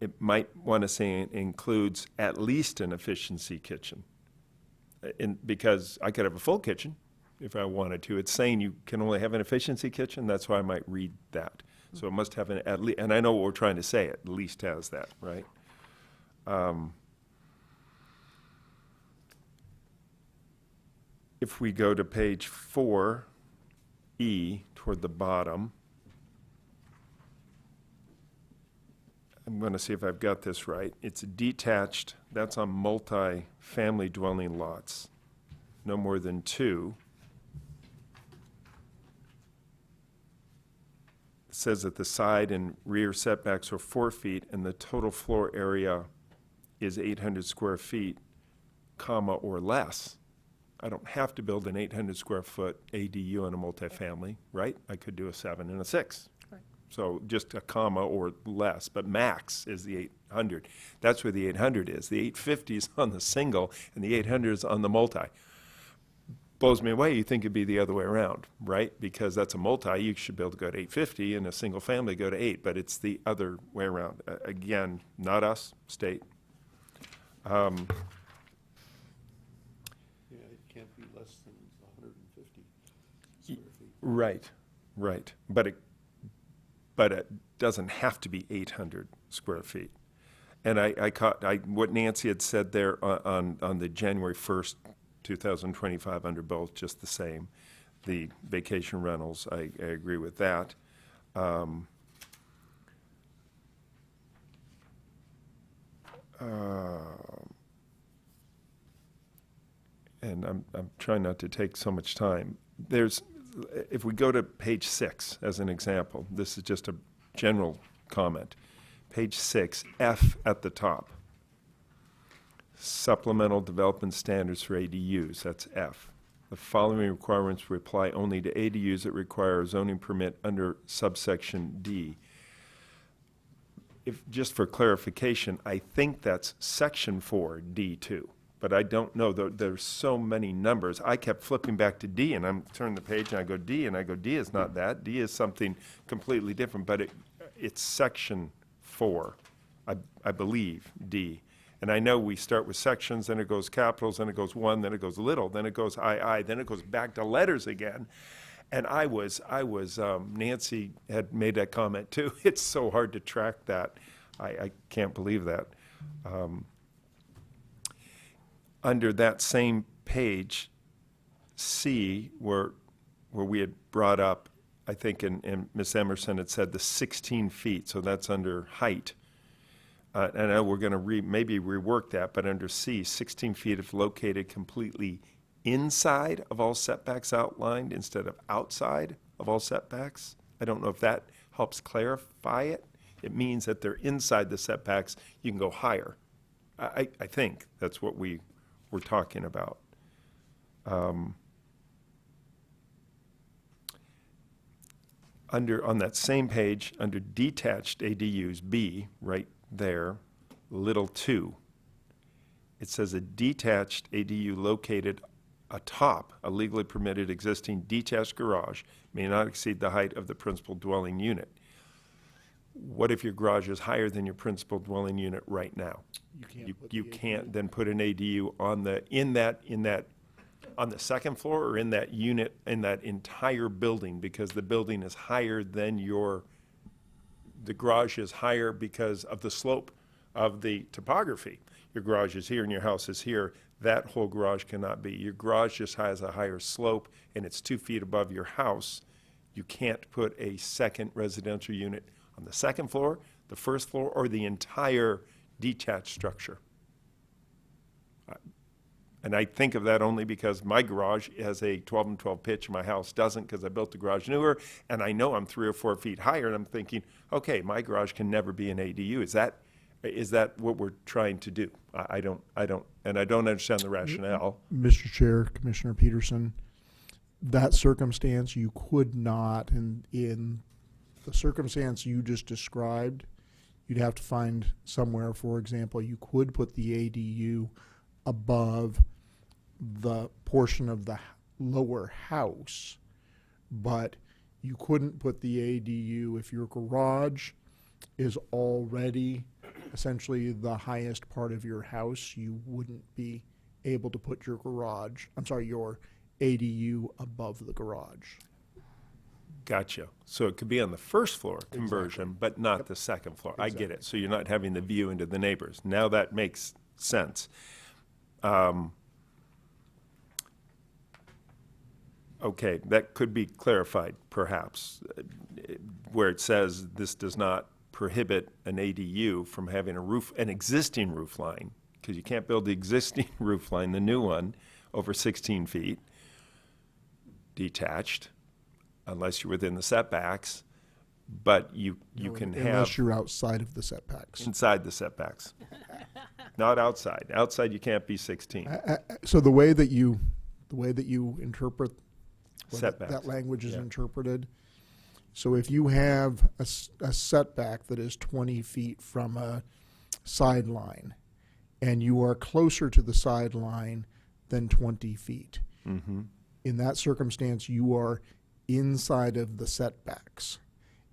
It might want to say it includes at least an efficiency kitchen. Because I could have a full kitchen if I wanted to. It's saying you can only have an efficiency kitchen. That's why I might read that. So it must have an at least, and I know what we're trying to say, at least has that, right? If we go to page 4E toward the bottom, I'm going to see if I've got this right. It's detached, that's on multi-family dwelling lots, no more than 2. It says that the side and rear setbacks are 4 feet and the total floor area is 800 square feet, comma, or less. I don't have to build an 800 square foot ADU in a multifamily, right? I could do a 7 and a 6. Right. So just a comma or less, but max is the 800. That's where the 800 is. The 850 is on the single and the 800 is on the multi. Blows me away. You think it'd be the other way around, right? Because that's a multi, you should be able to go to 850 and a single family go to 8, but it's the other way around. Again, not us, state. Yeah, it can't be less than 150 square feet. Right, right. But it doesn't have to be 800 square feet. And I caught what Nancy had said there on the January 1st, 2025 under both, just the same. The vacation rentals, I agree with that. And I'm trying not to take so much time. If we go to page 6 as an example, this is just a general comment. Page 6, F at the top. Supplemental development standards for ADUs, that's F. The following requirements apply only to ADUs that require a zoning permit under subsection D. Just for clarification, I think that's section 4, D2. But I don't know, there's so many numbers. I kept flipping back to D, and I'm turning the page, and I go D, and I go, D is not that. D is something completely different, but it's section 4, I believe, D. And I know we start with sections, then it goes capitals, then it goes 1, then it goes little, then it goes I, then it goes back to letters again. And I was Nancy had made that comment too. It's so hard to track that. I can't believe that. Under that same page, C, where we had brought up, I think, and Ms. Emerson had said the 16 feet, so that's under height. And I know we're going to maybe rework that, but under C, 16 feet if located completely inside of all setbacks outlined instead of outside of all setbacks. I don't know if that helps clarify it. It means that they're inside the setbacks, you can go higher. I think that's what we're talking about. On that same page, under detached ADUs, B, right there, little 2, it says a detached ADU located atop a legally permitted existing detached garage may not exceed the height of the principal dwelling unit. What if your garage is higher than your principal dwelling unit right now? You can't then put an ADU on on the second floor or in that unit, in that entire building, because the building is higher than the garage is higher because of the slope of the topography. Your garage is here and your house is here. That whole garage cannot be. Your garage just has a higher slope and it's 2 feet above your house. You can't put a second residential unit on the second floor, the first floor, or the entire detached structure. And I think of that only because my garage has a 12 and 12 pitch, my house doesn't because I built the garage newer, and I know I'm 3 or 4 feet higher, and I'm thinking, okay, my garage can never be an ADU. Is that what we're trying to do? I don't understand the rationale. Mr. Chair, Commissioner Peterson, that circumstance you could not, in the circumstance you just described, you'd have to find somewhere, for example, you could put the ADU above the portion of the lower house, but you couldn't put the ADU if your garage is already essentially the highest part of your house. You wouldn't be able to put your your ADU above the garage. Gotcha. So it could be on the first floor conversion, but not the second floor. I get it. So you're not having the view into the neighbors. Now that makes sense. Okay, that could be clarified, perhaps, where it says this does not prohibit an ADU from having an existing roof line, because you can't build the existing roof line, the new one, over 16 feet, detached, unless you're within the setbacks, but you can have. Unless you're outside of the setbacks. Inside the setbacks. Not outside. Outside, you can't be 16. So the way that you interpret Setbacks. that language is Yeah. interpreted. So if you have a setback that is 20 feet from a sideline, and you are closer to the sideline than 20 feet, Mm-hmm. in that circumstance, you are inside of the setbacks.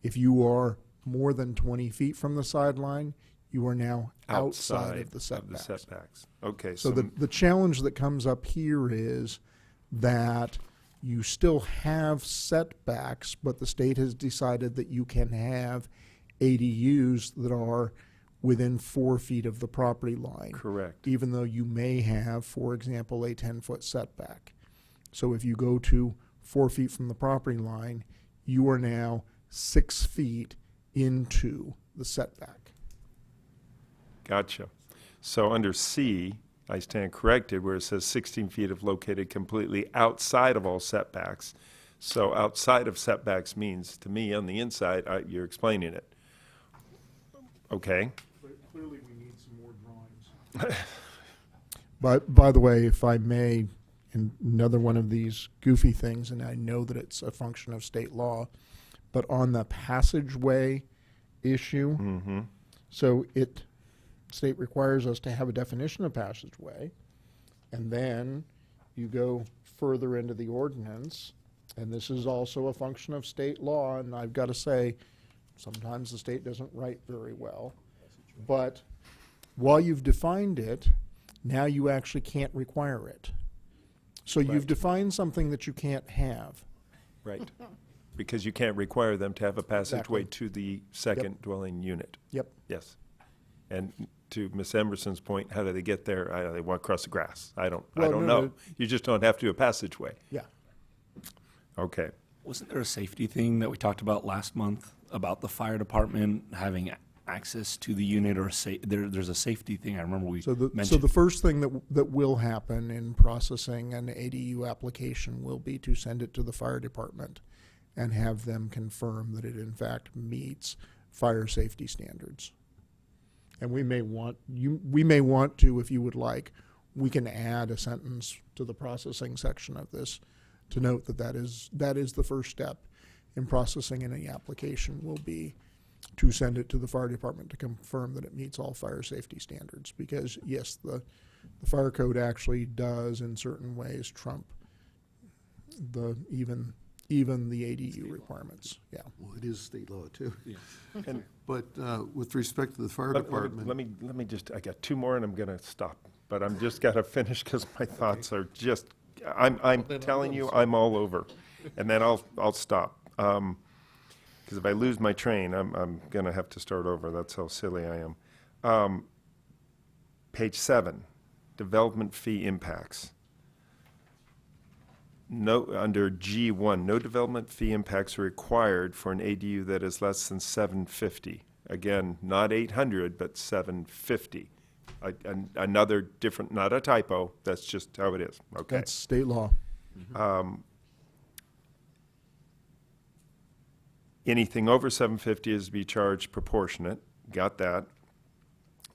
If you are more than 20 feet from the sideline, you are now outside of the setbacks. Okay, So the challenge that comes up here is that you still have setbacks, but the state has decided that you can have ADUs that are within 4 feet of the property line. correct. Even though you may have, for example, a 10-foot setback. So if you go to 4 feet from the property line, you are now 6 feet into the setback. Gotcha. So under C, I stand corrected where it says 16 feet if located completely outside of all setbacks. So outside of setbacks means, to me, on the inside, you're explaining it. Okay. Clearly, we need some more drawings. But by the way, if I may, another one of these goofy things, and I know that it's a function of state law, but on the passageway issue, Mm-hmm. so state requires us to have a definition of passageway, and then you go further into the ordinance, and this is also a function of state law, and I've got to say, sometimes the state doesn't write very well. But while you've defined it, now you actually can't require it. So you've Right. defined something that you can't have. Right. Because you can't require them to have a passageway Exactly. to the second dwelling unit. Yep. Yes. And to Ms. Emerson's point, how do they get there? They walk across the grass. I don't Well, know. no. You just don't have to do a passageway. Yeah. Okay. Wasn't there a safety thing that we talked about last month about the fire department having access to the unit, or there's a safety thing I remember we So mentioned? the first thing that will happen in processing an ADU application will be to send it to the fire department and have them confirm that it in fact meets fire safety standards. And we may want to, if you would like, we can add a sentence to the processing section of this to note that is the first step in processing any application will be to send it to the fire department to confirm that it meets all fire safety standards. Because yes, the fire code actually does in certain ways trump even the ADU requirements. Yeah. Well, it is state law, too. And But with respect to the fire Let department. me just, I got two more and I'm gonna stop, but I'm just gotta finish because my thoughts are just, I'm telling you, I'm all over. And then I'll stop. Because if I lose my train, I'm gonna have to start over. That's how silly I am. Page 7, development fee impacts. No, under G1, no development fee impacts are required for an ADU that is less than 750. Again, not 800, but 750. Another different, not a typo, that's just how it is, okay? That's state law. Anything over 750 is to be charged proportionate, got that.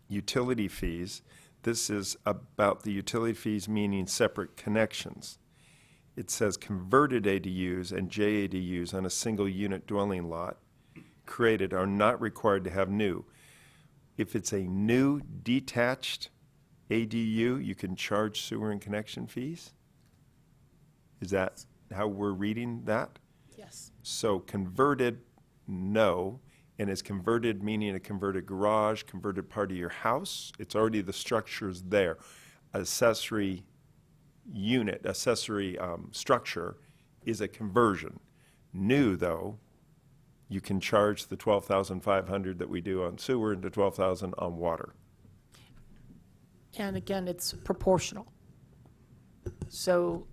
Utility fees, this is about the utility fees meaning separate connections. It says converted ADUs and JADUs on a single unit dwelling lot created are not required to have new. If it's a new detached ADU, you can charge sewer and connection fees? Is that how we're reading that? Yes. So converted, no. And is converted meaning a converted garage, converted part of your house? It's already, the structure's there. Accessory unit, accessory structure is a conversion. New, though, you can charge the 12,500 that we do on sewer and the 12,000 on water. And again, it's proportional. So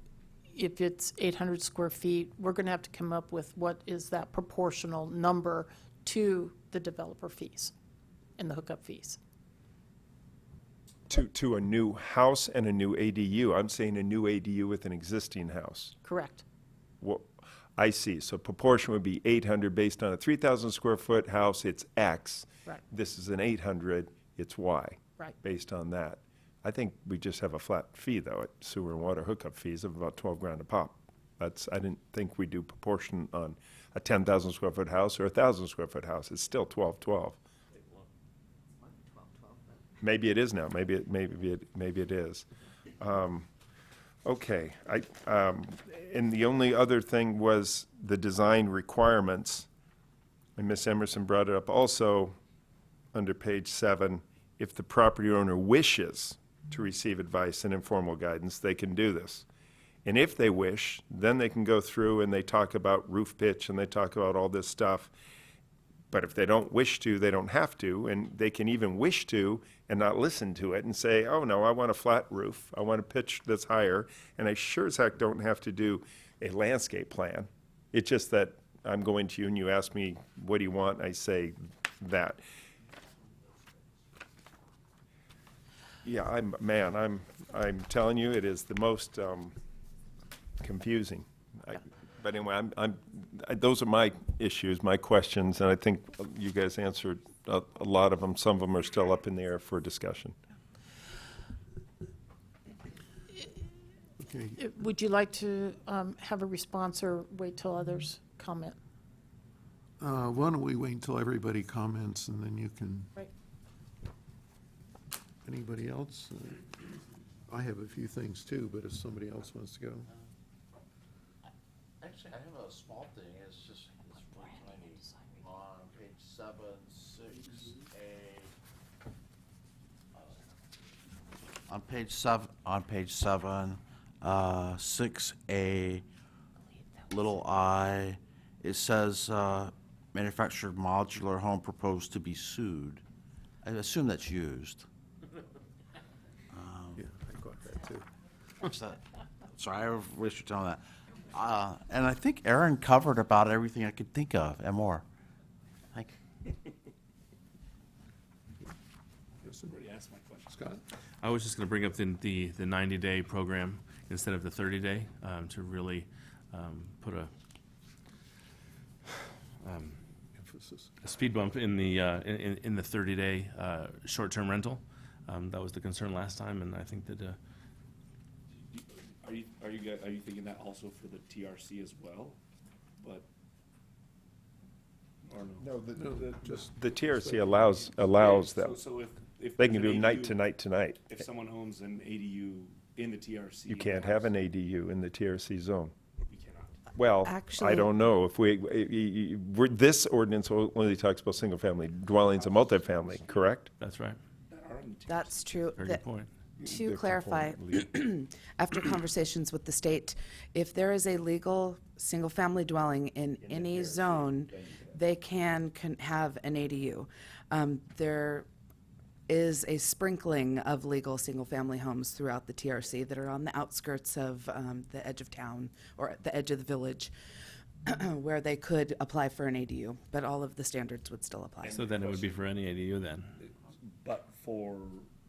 if it's 800 square feet, we're going to have to come up with what is that proportional number to the developer fees and the hookup fees. To a new house and a new ADU. I'm saying a new ADU with an existing house. Correct. Well, I see. So proportion would be 800 based on a 3,000 square foot house, it's X. Right. This is an 800, it's Y. Right. Based on that. I think we just have a flat fee, though, at sewer and water hookup fees of about 12 grand a pop. I didn't think we do proportion on a 10,000 square foot house or a 1,000 square foot house. It's still 12. Maybe it is now. Maybe it is. Okay. And the only other thing was the design requirements. And Ms. Emerson brought it up also under page 7. If the property owner wishes to receive advice and informal guidance, they can do this. And if they wish, then they can go through and they talk about roof pitch and they talk about all this stuff. But if they don't wish to, they don't have to, and they can even wish to and not listen to it and say, oh, no, I want a flat roof. I want a pitch that's higher, and I sure as heck don't have to do a landscape plan. It's just that I'm going to you and you ask me, what do you want? I say that. Yeah, I'm telling you, it is the most confusing. But anyway, those are my issues, my questions, and I think you guys answered a lot of them. Some of them are still up in the air for discussion. Okay, Would you like to have a response or wait till others comment? why don't we wait until everybody comments and then you can, Right. anybody else? I have a few things too, but if somebody else wants to go. Actually, I have a small thing, it's really tiny, on page 7, 6A. On page 7, 6A, little I, it says, manufactured modular home proposed to be sued. I assume that's used. Yeah, I got that too. What's that? Sorry, I wish you'd tell me that. And I think Aaron covered about everything I could think of and more. Thank you. Already asked my question. Scott? I was just going to bring up the 90-day program instead of the 30-day to really put a Emphasis. speed bump in the 30-day short-term rental. That was the concern last time, and I think that. Are you thinking that also for the TRC as well? But or no? No, just, The TRC allows them. So if They there's can an do night ADU to night to night. If someone owns an ADU in the TRC, You can't have an ADU in the TRC zone. You cannot. Well, I Actually- don't know. If this ordinance only talks about single-family dwellings and multifamily, correct? That's right. That are in the TRC. That's true. Very That- good point. To The clarify, component after conversations with the state, if there is a legal single-family dwelling in any zone, they can have an ADU. There is a sprinkling of legal single-family homes throughout the TRC that are on the outskirts of the edge of town or at the edge of the village where they could apply for an ADU, but all of the standards would still apply. So then it would be for any ADU then. But for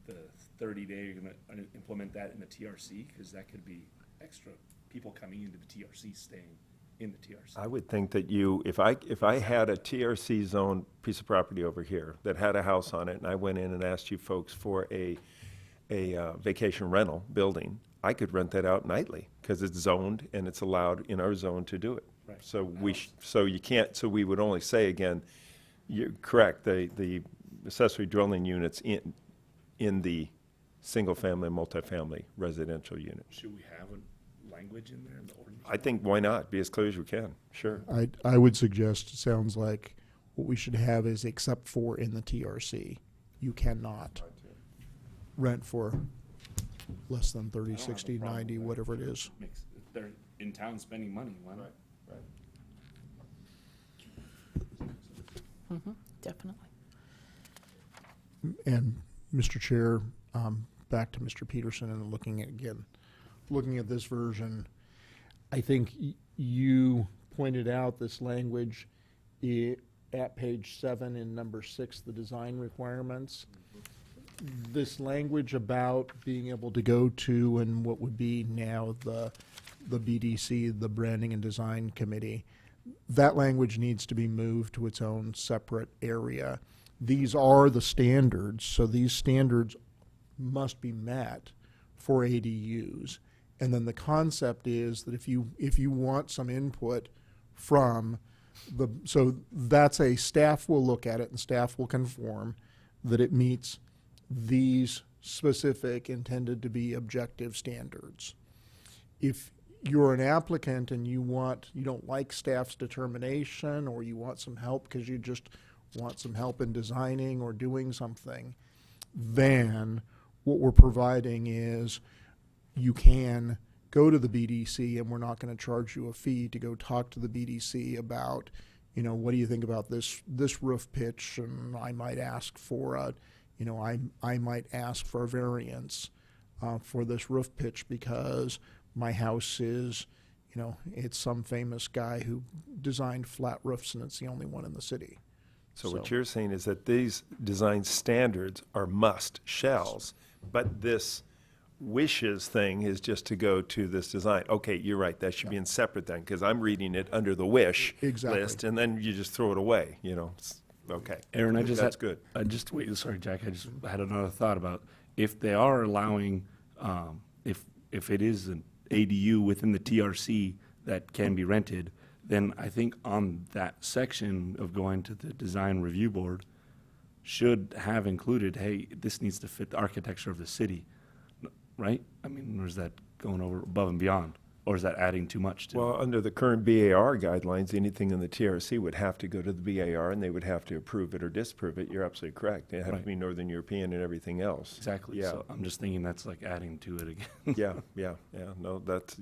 the 30-day, you're going to implement that in the TRC because that could be extra people coming into the TRC staying in the TRC. I would think that if I had a TRC zone piece of property over here that had a house on it, and I went in and asked you folks for a vacation rental building, I could rent that out nightly because it's zoned and it's allowed in our zone to do it. Right. So so we would only say again, you're correct, the accessory dwelling units in the single-family, multifamily residential unit. Should we have a language in there in the ordinance? I think why not? Be as clear as you can. Sure. I would suggest, it sounds like what we should have is except for in the TRC. You cannot rent for less than 30, 60, 90, whatever it is. They're in town spending money, why not? Definitely. And Mr. Chair, back to Mr. Peterson and looking at this version, I think you pointed out this language at page 7 in number 6, the design requirements. This language about being able to go to and what would be now the BDC, the Branding and Design Committee, that language needs to be moved to its own separate area. These are the standards, so these standards must be met for ADUs. And then the concept is that if you want some input from so that's staff will look at it and staff will conform that it meets these specific intended to be objective standards. If you're an applicant and you don't like staff's determination, or you want some help because you just want some help in designing or doing something, then what we're providing is you can go to the BDC, and we're not going to charge you a fee to go talk to the BDC about, what do you think about this roof pitch? And I might ask for I might ask for a variance for this roof pitch because my house is, it's some famous guy who designed flat roofs and it's the only one in the city. So what you're saying is that these design standards are must-shells, but this wishes thing is just to go to this design. Okay, you're right, that should be in separate then, because I'm reading it under the wish Exactly. list, and then you just throw it away, Okay. Aaron, That's good. Sorry, Jack, I had another thought about if they are allowing, if it is an ADU within the TRC that can be rented, then I think on that section of going to the design review board should have included, hey, this needs to fit the architecture of the city, right? I mean, or is that going over above and beyond? Or is that adding too much to? Well, under the current BAR guidelines, anything in the TRC would have to go to the BAR, and they would have to approve it or disapprove it. You're absolutely correct. It has to Right. be Northern European and everything else. Exactly. Yeah. So I'm just thinking that's like adding to it again. Yeah. No, that's.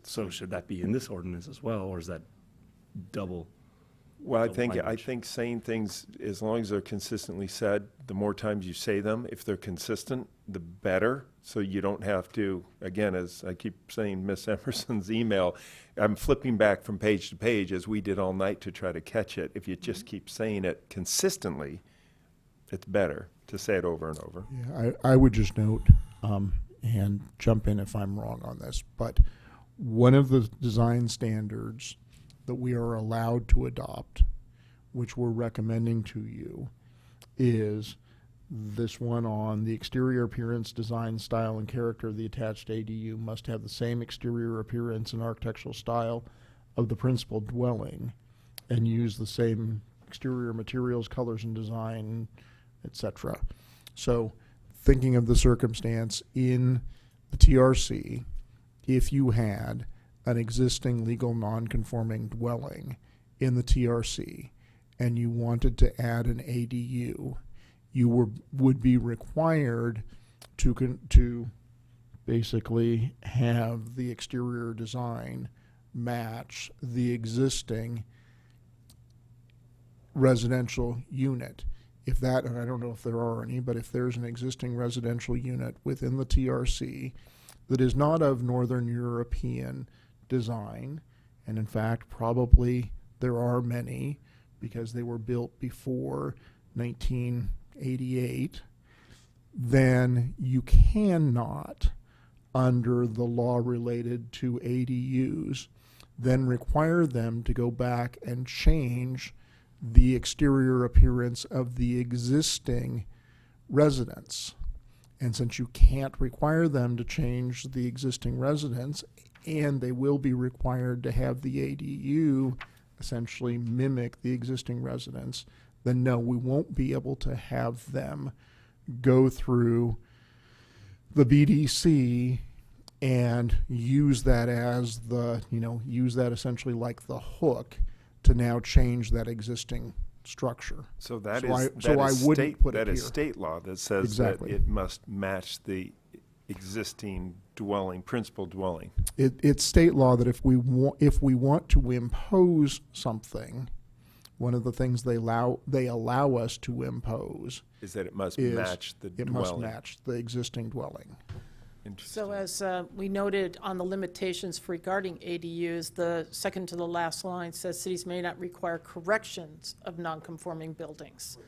So should that be in this ordinance as well, or is that double? Well, I the think language. saying things, as long as they're consistently said, the more times you say them, if they're consistent, the better. So you don't have to, again, as I keep saying, Miss Emerson's email, I'm flipping back from page to page as we did all night to try to catch it. If you just keep saying it consistently, it's better to say it over and over. Yeah, I would just note, and jump in if I'm wrong on this, but one of the design standards that we are allowed to adopt, which we're recommending to you, is this one on the exterior appearance, design, style, and character of the attached ADU must have the same exterior appearance and architectural style of the principal dwelling and use the same exterior materials, colors, and design, etc. So thinking of the circumstance in the TRC, if you had an existing legal non-conforming dwelling in the TRC and you wanted to add an ADU, you would be required to basically have the exterior design match the existing residential unit. If that, and I don't know if there are any, but if there's an existing residential unit within the TRC that is not of Northern European design, and in fact probably there are many because they were built before 1988, then you cannot, under the law related to ADUs, then require them to go back and change the exterior appearance of the existing residence. And since you can't require them to change the existing residence, and they will be required to have the ADU essentially mimic the existing residence, then no, we won't be able to have them go through the BDC and use that as the, use that essentially like the hook to now change that existing structure. So that So is, I wouldn't state, put it that is here. state law that says Exactly. that it must match the existing dwelling, principal dwelling. It's state law that if we want to impose something, one of the things they allow us to impose Is that it must is match the it dwelling. must match the existing dwelling. Interesting. So as we noted on the limitations regarding ADUs, the second to the last line says cities may not require corrections of nonconforming buildings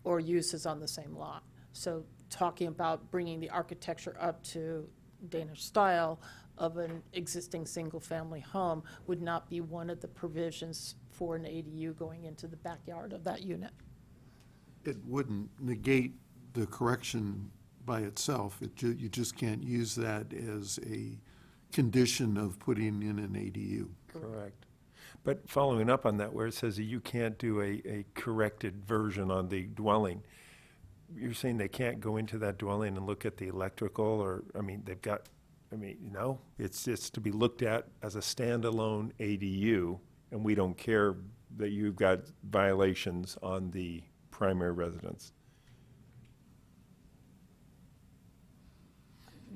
or uses on the same lot. So talking about bringing the architecture up to Danish style of an existing single-family home would not be one of the provisions for an ADU going into the backyard of that unit. It wouldn't negate the correction by itself. You just can't use that as a condition of putting in an ADU. Correct. But following up on that, where it says that you can't do a corrected version on the dwelling, you're saying they can't go into that dwelling and look at the electrical, or, no, it's to be looked at as a standalone ADU, and we don't care that you've got violations on the primary residence.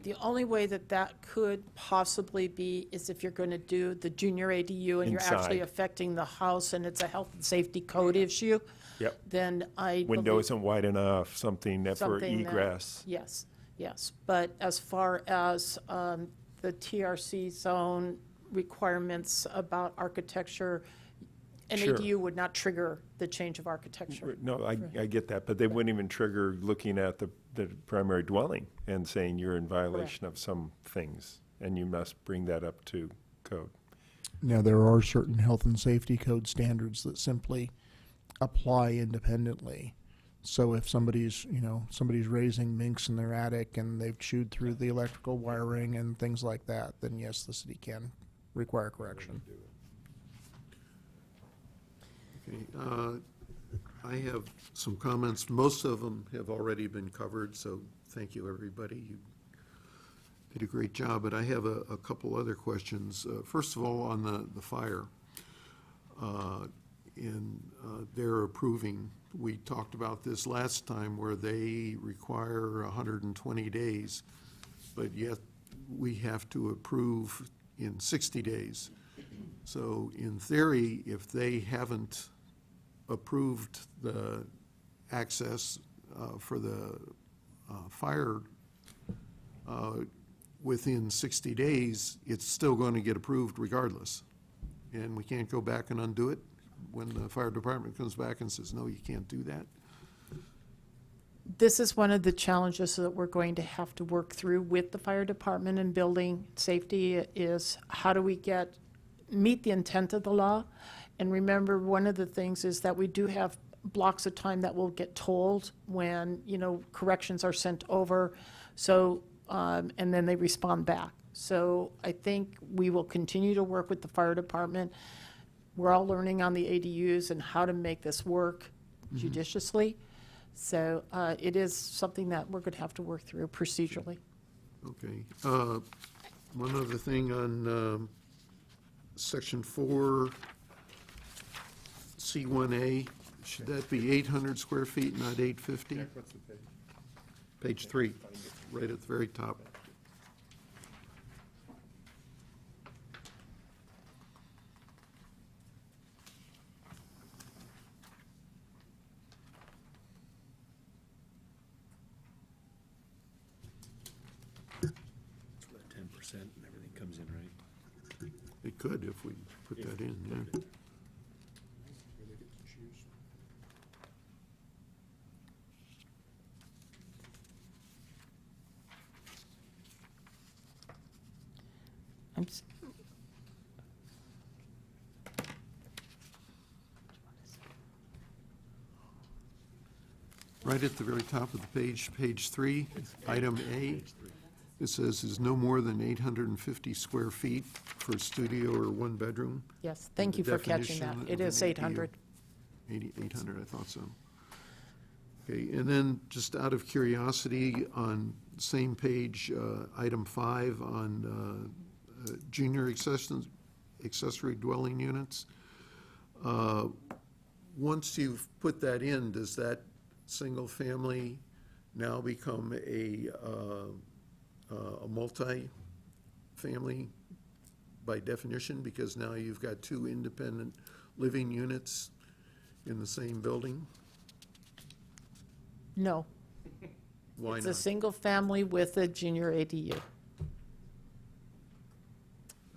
The only way that that could possibly be is if you're going to do the junior ADU and you're actually Inside. affecting the house and it's a health and safety code issue. Yep. Then I Window believe isn't wide enough, something that for something that- egress. Yes, yes. But as far as the TRC zone requirements about architecture, an Sure. ADU would not trigger the change of architecture. No, I get that, but they wouldn't even trigger looking at the primary dwelling and saying you're in violation of some things, and you must bring that up to code. Now, there are certain health and safety code standards that simply apply independently. So if somebody's raising minks in their attic and they've chewed through the electrical wiring and things like that, then yes, the city can require correction. Okay, I have some comments. Most of them have already been covered, so thank you, everybody. You did a great job, but I have a couple other questions. First of all, on the fire, they're approving, we talked about this last time, where they require 120 days, but yet we have to approve in 60 days. So in theory, if they haven't approved the access for the fire within 60 days, it's still going to get approved regardless. And we can't go back and undo it when the fire department comes back and says, no, you can't do that. This is one of the challenges that we're going to have to work through with the fire department and building safety is how do we meet the intent of the law? And remember, one of the things is that we do have blocks of time that will get told when, corrections are sent over. So, and then they respond back. So I think we will continue to work with the fire department. We're all learning on the ADUs and how to make this work judiciously. So it is something that we're going to have to work through procedurally. Okay. One other thing on Section 4, C1A, should that be 800 square feet, not 850? What's the page? Page 3, right at the very top. It's where 10% and everything comes in, right? It could if we put that in, yeah. I'm s- Right at the very top of the page, page 3, item A, it says is no more than 850 square feet for a studio or one bedroom. Yes, thank The you for catching that. definition It of is an ADU. 800. 800, I thought so. Okay, and then just out of curiosity, on same page, item 5 on junior accessory dwelling units, once you've put that in, does that single family now become a multi-family by definition? Because now you've got 2 independent living units in the same building? No. Why It's not? a single family with a junior ADU,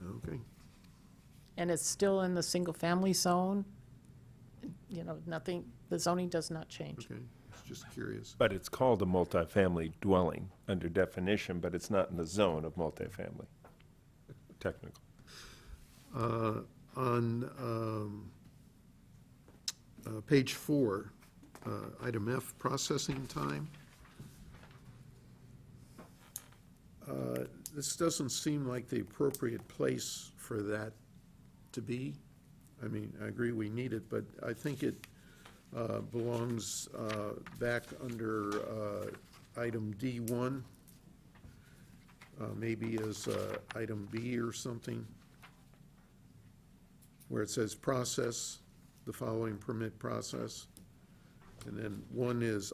Okay, and it's still in the single-family zone. You know, nothing, the zoning does not change. okay, just curious. But it's called a multifamily dwelling under definition, but it's not in the zone of multifamily, technically. On page 4, item F, processing time. This doesn't seem like the appropriate place for that to be. I mean, I agree we need it, but I think it belongs back under item D1, maybe as item B or something, where it says process, the following permit process. And then 1 is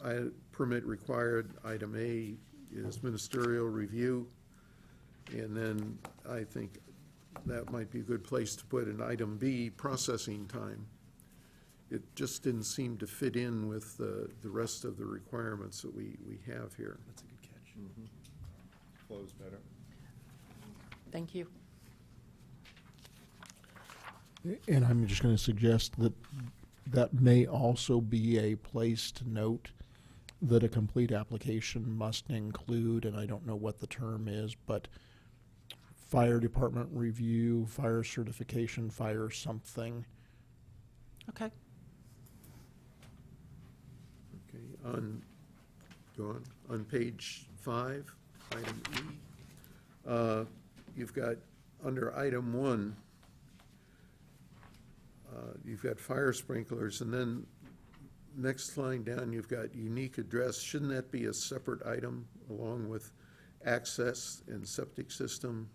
permit required, item A is ministerial review. And then I think that might be a good place to put an item B, processing time. It just didn't seem to fit in with the rest of the requirements that we have here. That's a good catch. Flows better. Thank you. And I'm just going to suggest that that may also be a place to note that a complete application must include, and I don't know what the term is, but fire department review, fire certification, fire something. Okay. Okay, go on page 5, item E, you've got, under item 1, you've got fire sprinklers, and then next line down, you've got unique address. Shouldn't that be a separate item along with access and septic system?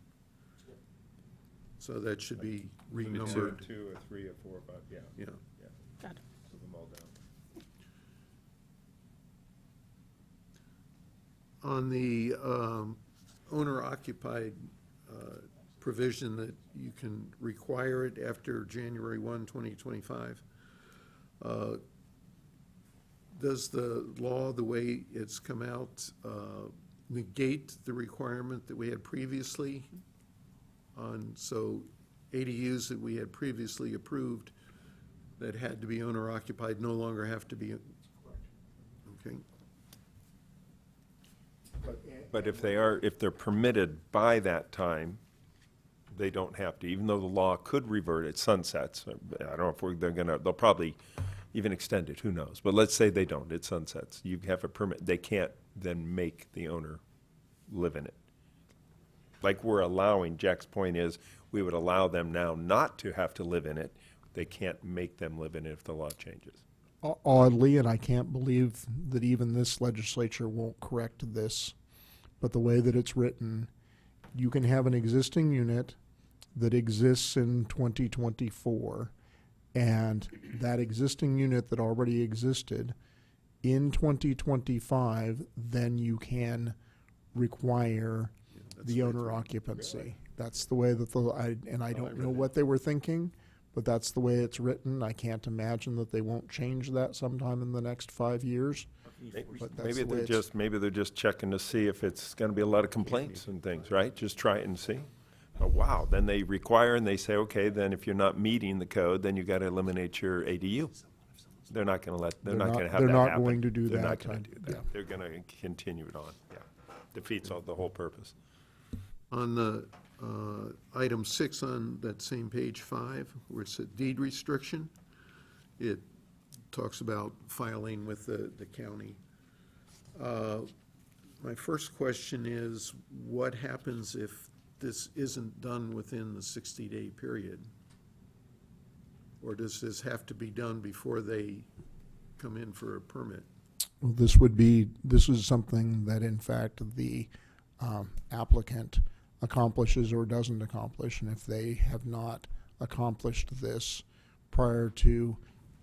So that should be renumbered. 2 or 3 or 4 or 5, yeah. Yeah. Got it. Put them all down. On the owner-occupied provision that you can require it after January 1, 2025, does the law, the way it's come out, negate the requirement that we had previously on, so ADUs that we had previously approved that had to be owner-occupied no longer have to be? Okay. But if they're permitted by that time, they don't have to, even though the law could revert, it sunsets. I don't know if they'll probably even extend it, who knows? But let's say they don't, it sunsets. You have a permit, they can't then make the owner live in it. Like we're allowing, Jack's point is, we would allow them now not to have to live in it. They can't make them live in it if the law changes. Oddly, and I can't believe that even this legislature won't correct this, but the way that it's written, you can have an existing unit that exists in 2024, and that existing unit that already existed in 2025, then you can require the owner occupancy. That's the way that I don't know what they were thinking, but that's the way it's written. I can't imagine that they won't change that sometime in the next 5 years. But that's Maybe the way they're it's- maybe they're just checking to see if it's gonna be a lot of complaints and things, right? Just try it and see. Oh, wow, then they require and they say, okay, then if you're not meeting the code, then you gotta eliminate your ADU. They're not gonna have that happen. They're not going to do They're that. not gonna do that. Yeah. They're gonna continue it on, yeah. Defeats the whole purpose. On the item 6 on that same page 5, where it's a deed restriction, it talks about filing with the county. My first question is, what happens if this isn't done within the 60-day period? Or does this have to be done before they come in for a permit? Well, this is something that in fact the applicant accomplishes or doesn't accomplish, and if they have not accomplished this prior to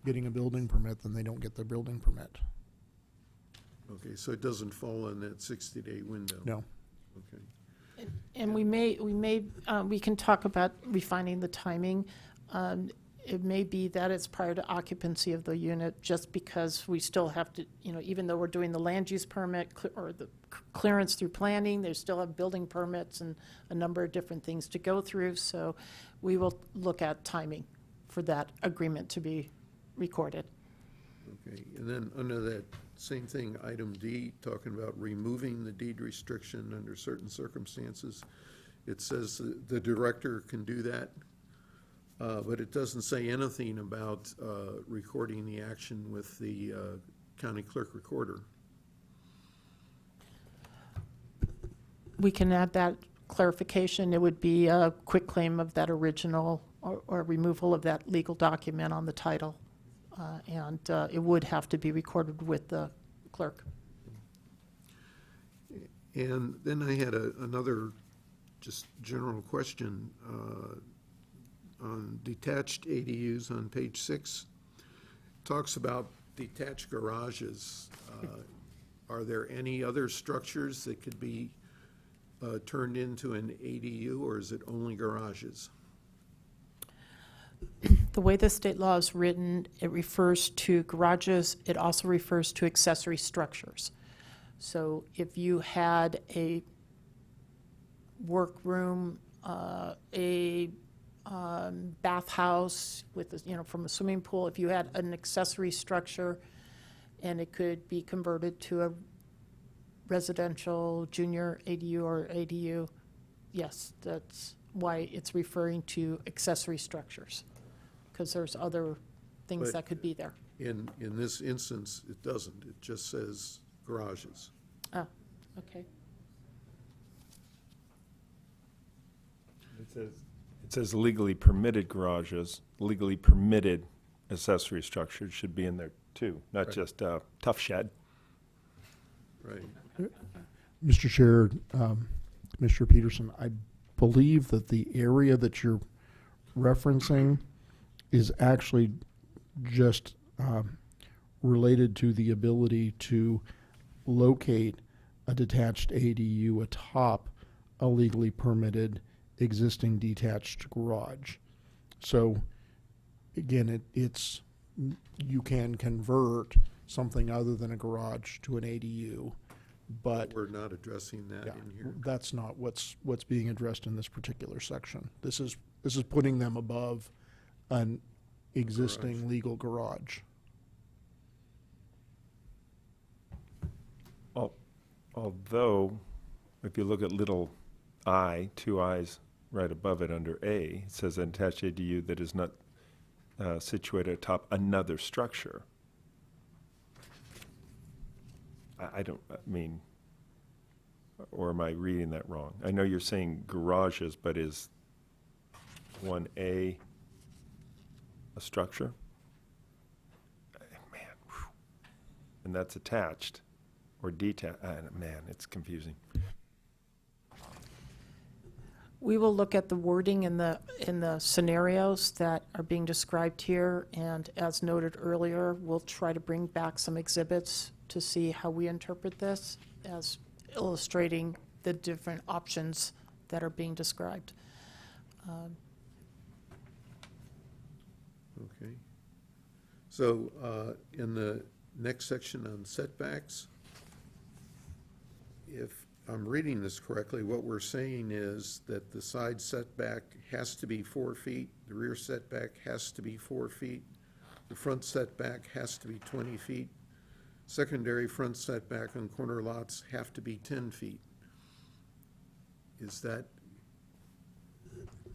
getting a building permit, then they don't get their building permit. Okay, so it doesn't fall in that 60-day window? No. Okay. And we can talk about refining the timing. It may be that it's prior to occupancy of the unit, just because we still have to, even though we're doing the land use permit or the clearance through planning, they still have building permits and a number of different things to go through. So we will look at timing for that agreement to be recorded. Okay, and then under that same thing, item D, talking about removing the deed restriction under certain circumstances, it says the director can do that, but it doesn't say anything about recording the action with the county clerk recorder. We can add that clarification. It would be a quick claim of that original or removal of that legal document on the title. And it would have to be recorded with the clerk. And then I had another just general question on detached ADUs on page 6. Talks about detached garages. Are there any other structures that could be turned into an ADU, or is it only garages? The way the state law is written, it refers to garages. It also refers to accessory structures. So if you had a workroom, a bathhouse with, from a swimming pool, if you had an accessory structure and it could be converted to a residential junior ADU or ADU, yes, that's why it's referring to accessory structures, because there's other things But- that could be there. In this instance, it doesn't. It just says garages. Oh, okay. It says legally permitted garages, legally permitted accessory structures should be in there too, not Right. just tough shed. Right. Mr. Chair, Mr. Peterson, I believe that the area that you're referencing is actually just related to the ability to locate a detached ADU atop a legally permitted existing detached garage. So again, it's you can convert something other than a garage to an ADU, but We're not addressing that yeah, in here. that's not what's being addressed in this particular section. This is putting them above an existing Garage. legal garage. Although, if you look at little I, 2 I's right above it under A, it says an attached ADU that is not situated atop another structure. I don't, I mean, or am I reading that wrong? I know you're saying garages, but is 1A a structure? Man, whew. And that's attached or detached, man, it's confusing. We will look at the wording in the scenarios that are being described here, and as noted earlier, we'll try to bring back some exhibits to see how we interpret this as illustrating the different options that are being described. Okay. So in the next section on setbacks, if I'm reading this correctly, what we're saying is that the side setback has to be 4 feet, the rear setback has to be 4 feet, the front setback has to be 20 feet, secondary front setback on corner lots have to be 10 feet. Is that,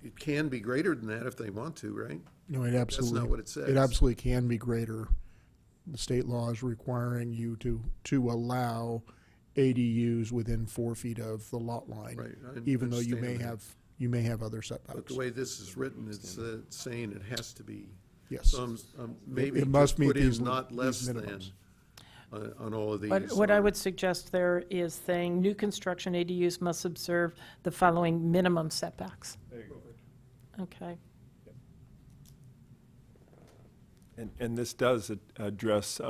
it can be greater than that if they want to, right? No, it absolutely. That's not what it says. It absolutely can be greater. The state law is requiring you to allow ADUs within 4 feet of the lot line. Right, I Even though you understand that. may have other setbacks. But the way this is written, it's saying it has to be. Yes. So maybe It must just meet put in these not less these than. minimums. on all of these. What I would suggest there is saying, new construction ADUs must observe the following minimum setbacks. There you go. Okay. And this does address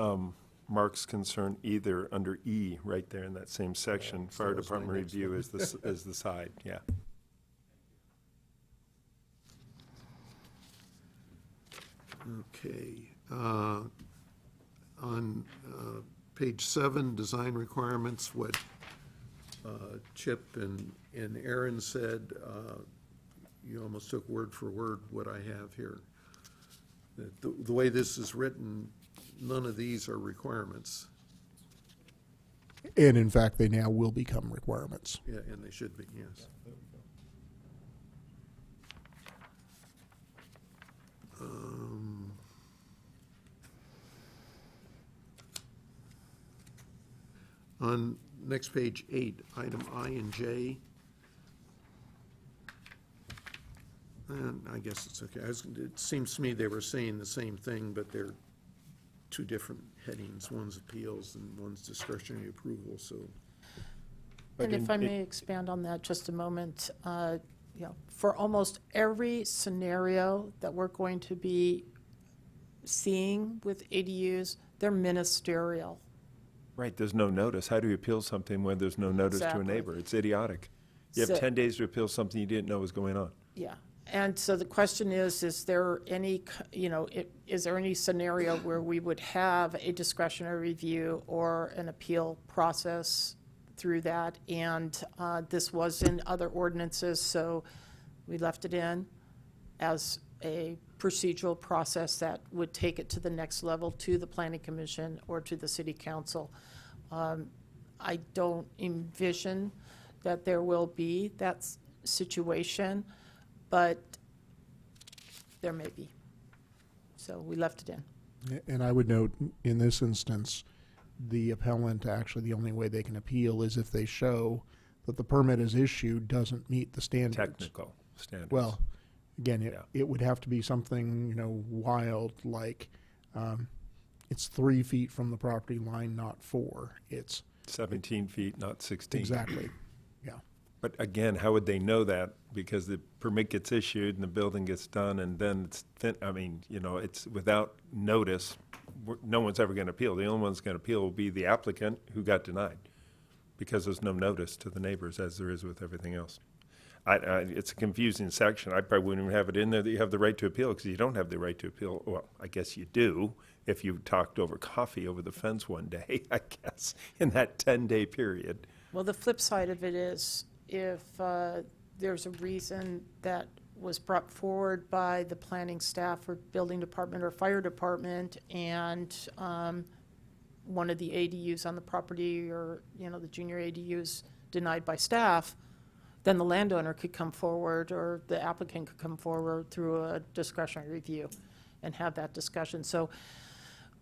Mark's concern either under E, right there in that same section, so fire that was my department next review one. is the side, yeah. Okay. On page 7, design requirements, what Chip and Aaron said, you almost took word for word what I have here. The way this is written, none of these are requirements. And in fact, they now will become requirements. Yeah, and they should be, yes. On next page 8, item I and J. And I guess it's okay. It seems to me they were saying the same thing, but they're two different headings. One's appeals and one's discretionary approval, so. And if I may expand on that just a moment, for almost every scenario that we're going to be seeing with ADUs, they're ministerial. Right, there's no notice. How do you appeal something when there's no notice to a Exactly. neighbor? It's idiotic. You have So- 10 days to appeal something you didn't know was going on. Yeah, and so the question is there any, is there any scenario where we would have a discretionary review or an appeal process through that? And this was in other ordinances, so we left it in as a procedural process that would take it to the next level, to the planning commission or to the city council. I don't envision that there will be that situation, but there may be. So we left it in. And I would note, in this instance, the appellant, actually, the only way they can appeal is if they show that the permit is issued doesn't meet the standards. Technical standards. Well, again, Yeah. it would have to be something, wild, like, it's 3 feet from the property line, not 4. It's 17 feet, not 16. exactly, yeah. But again, how would they know that? Because the permit gets issued and the building gets done and then it's, it's without notice. No one's ever going to appeal. The only one's going to appeal will be the applicant who got denied because there's no notice to the neighbors as there is with everything else. It's a confusing section. I probably wouldn't even have it in there that you have the right to appeal because you don't have the right to appeal. Well, I guess you do if you talked over coffee over the fence one day, I guess, in that 10-day period. Well, the flip side of it is if there's a reason that was brought forward by the planning staff or building department or fire department and one of the ADUs on the property or, the junior ADUs denied by staff, then the landowner could come forward or the applicant could come forward through a discretionary review and have that discussion. So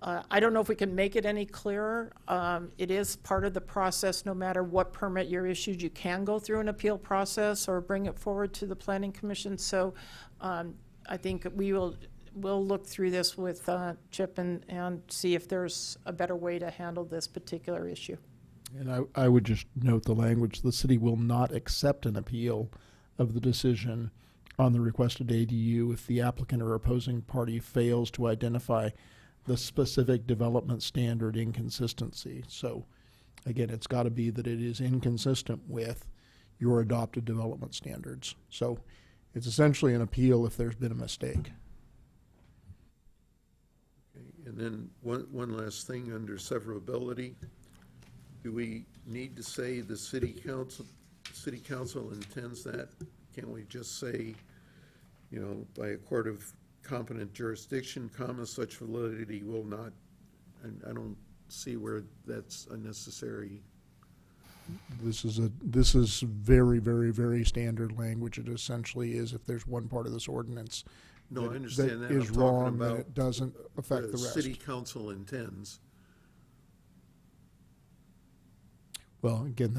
I don't know if we can make it any clearer. It is part of the process. No matter what permit you're issued, you can go through an appeal process or bring it forward to the planning commission. So I think we'll look through this with Chip and see if there's a better way to handle this particular issue. And I would just note the language, the city will not accept an appeal of the decision on the requested ADU if the applicant or opposing party fails to identify the specific development standard inconsistency. So again, it's got to be that it is inconsistent with your adopted development standards. So it's essentially an appeal if there's been a mistake. Okay, and then one last thing under severability. Do we need to say the city council intends that? Can't we just say, by a court of competent jurisdiction, such validity will not, and I don't see where that's unnecessary. This is very, very, very standard language. It essentially is if there's one part of this ordinance No, I understand that. that is I'm talking wrong, then about it doesn't affect the rest. City council intends. Well, again,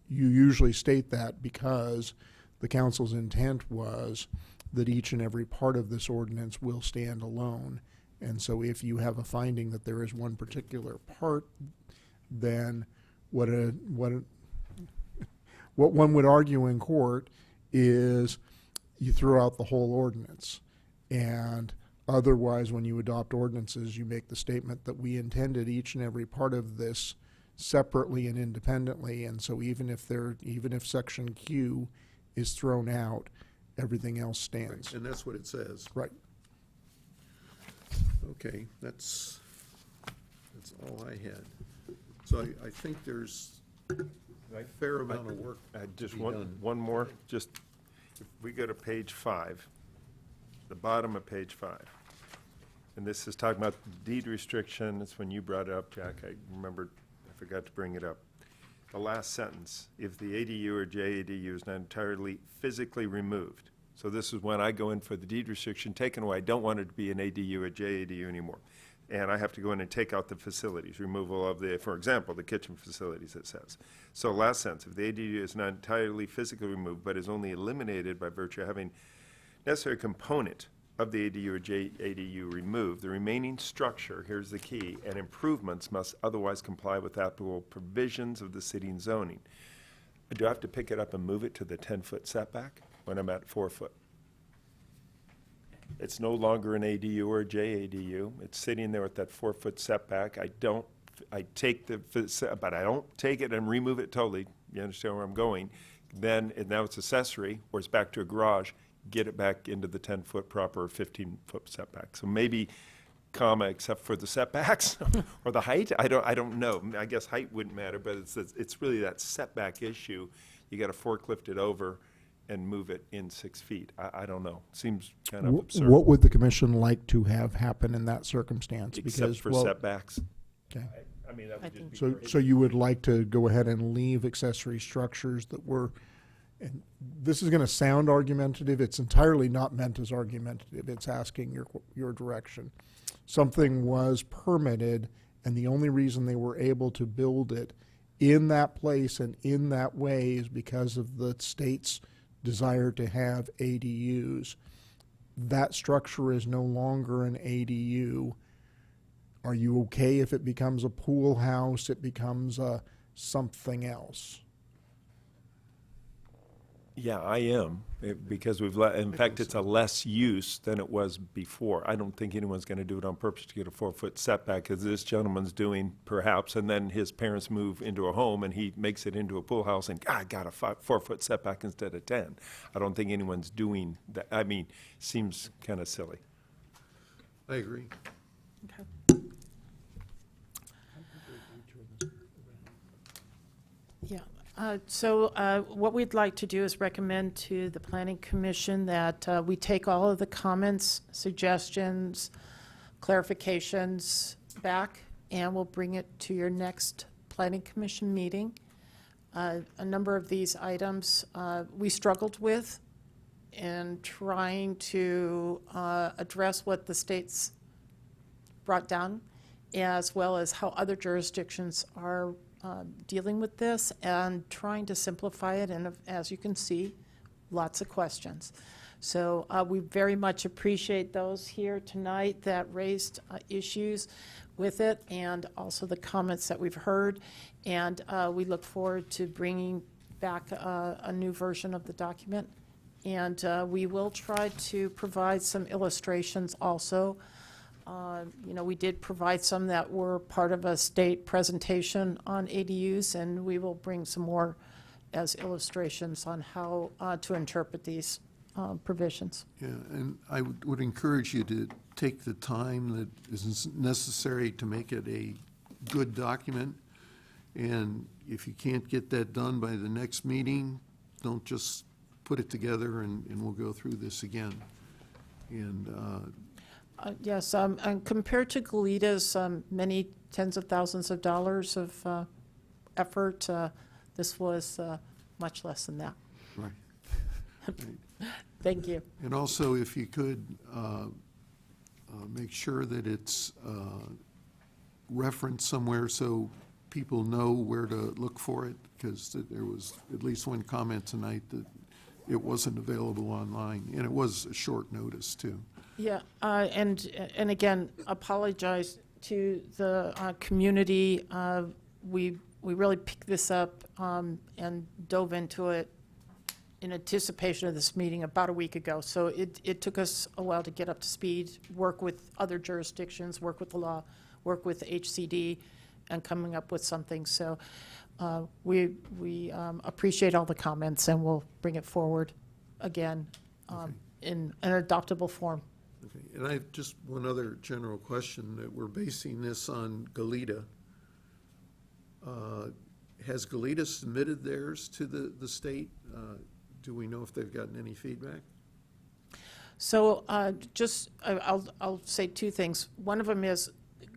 you usually state that because the council's intent was that each and every part of this ordinance will stand alone And so if you have a finding that there is one particular part, then what one would argue in court is you throw out the whole ordinance. And otherwise, when you adopt ordinances, you make the statement that we intended each and every part of this separately and independently. And so even if section Q is thrown out, everything else stands. And that's what it says. Right. Okay, that's all I had. So I think there's a fair amount of work to Just be one, done. one more, just, if we go to page 5, the bottom of page 5, and this is talking about deed restriction, it's when you brought it up, Jack, I remembered, I forgot to bring it up. The last sentence, if the ADU or JADU is not entirely physically removed. So this is when I go in for the deed restriction taken away, I don't want it to be an ADU or JADU anymore. And I have to go in and take out the facilities, removal of the, for example, the kitchen facilities, it says. So last sentence, if the ADU is not entirely physically removed, but is only eliminated by virtue of having necessary component of the ADU or JADU removed, the remaining structure, here's the key, and improvements must otherwise comply with applicable provisions of the city and zoning. Do I have to pick it up and move it to the 10-foot setback when I'm at 4 foot? It's no longer an ADU or a JADU. It's sitting there with that 4-foot setback. I take but I don't take it and remove it totally. You understand where I'm going? Then, and now it's accessory, or it's back to a garage, get it back into the 10-foot proper 15-foot setback. So maybe, except for the setbacks or the height. I don't know. I guess height wouldn't matter, but it's really that setback issue. You got to forklift it over and move it in 6 feet. I don't know. Seems kind of absurd. What would the commission like to have happen in that circumstance? Except for setbacks. Okay. I mean, that would just be So, great. so you would like to go ahead and leave accessory structures that were, and this is going to sound argumentative. It's entirely not meant as argumentative. It's asking your direction. Something was permitted, and the only reason they were able to build it in that place and in that way is because of the state's desire to have ADUs. That structure is no longer an ADU. Are you okay if it becomes a pool house, it becomes something else? Yeah, I am, because in fact, it's a less use than it was before. I don't think anyone's going to do it on purpose to get a 4-foot setback, as this gentleman's doing, perhaps, and then his parents move into a home, and he makes it into a pool house, and I got a 4-foot setback instead of 10. I don't think anyone's doing that. I mean, seems kind of silly. I agree. Okay. Yeah. So what we'd like to do is recommend to the Planning Commission that we take all of the comments, suggestions, clarifications back, and we'll bring it to your next Planning Commission meeting. A number of these items we struggled with in trying to address what the state's brought down, as well as how other jurisdictions are dealing with this and trying to simplify it, and as you can see, lots of questions. So we very much appreciate those here tonight that raised issues with it, and also the comments that we've heard, and we look forward to bringing back a new version of the document, and we will try to provide some illustrations also. You know, we did provide some that were part of a state presentation on ADUs, and we will bring some more as illustrations on how to interpret these provisions. Yeah, and I would encourage you to take the time that is necessary to make it a good document. And if you can't get that done by the next meeting, don't just put it together and we'll go through this again. And Yes, and compared to Goleta's many tens of thousands of dollars of effort, this was much less than that. right. Thank you. And also, if you could make sure that it's referenced somewhere so people know where to look for it, because there was at least one comment tonight that it wasn't available online, and it was a short notice, too. Yeah, and again, apologize to the community. We really picked this up and dove into it in anticipation of this meeting about a week ago. So it took us a while to get up to speed, work with other jurisdictions, work with the law, work with HCD, and coming up with something. So we appreciate all the comments, and we'll bring it forward again in an adoptable form. Okay, and I have just one other general question, that we're basing this on Goleta. Has Goleta submitted theirs to the state? Do we know if they've gotten any feedback? So I'll say two things. One of them is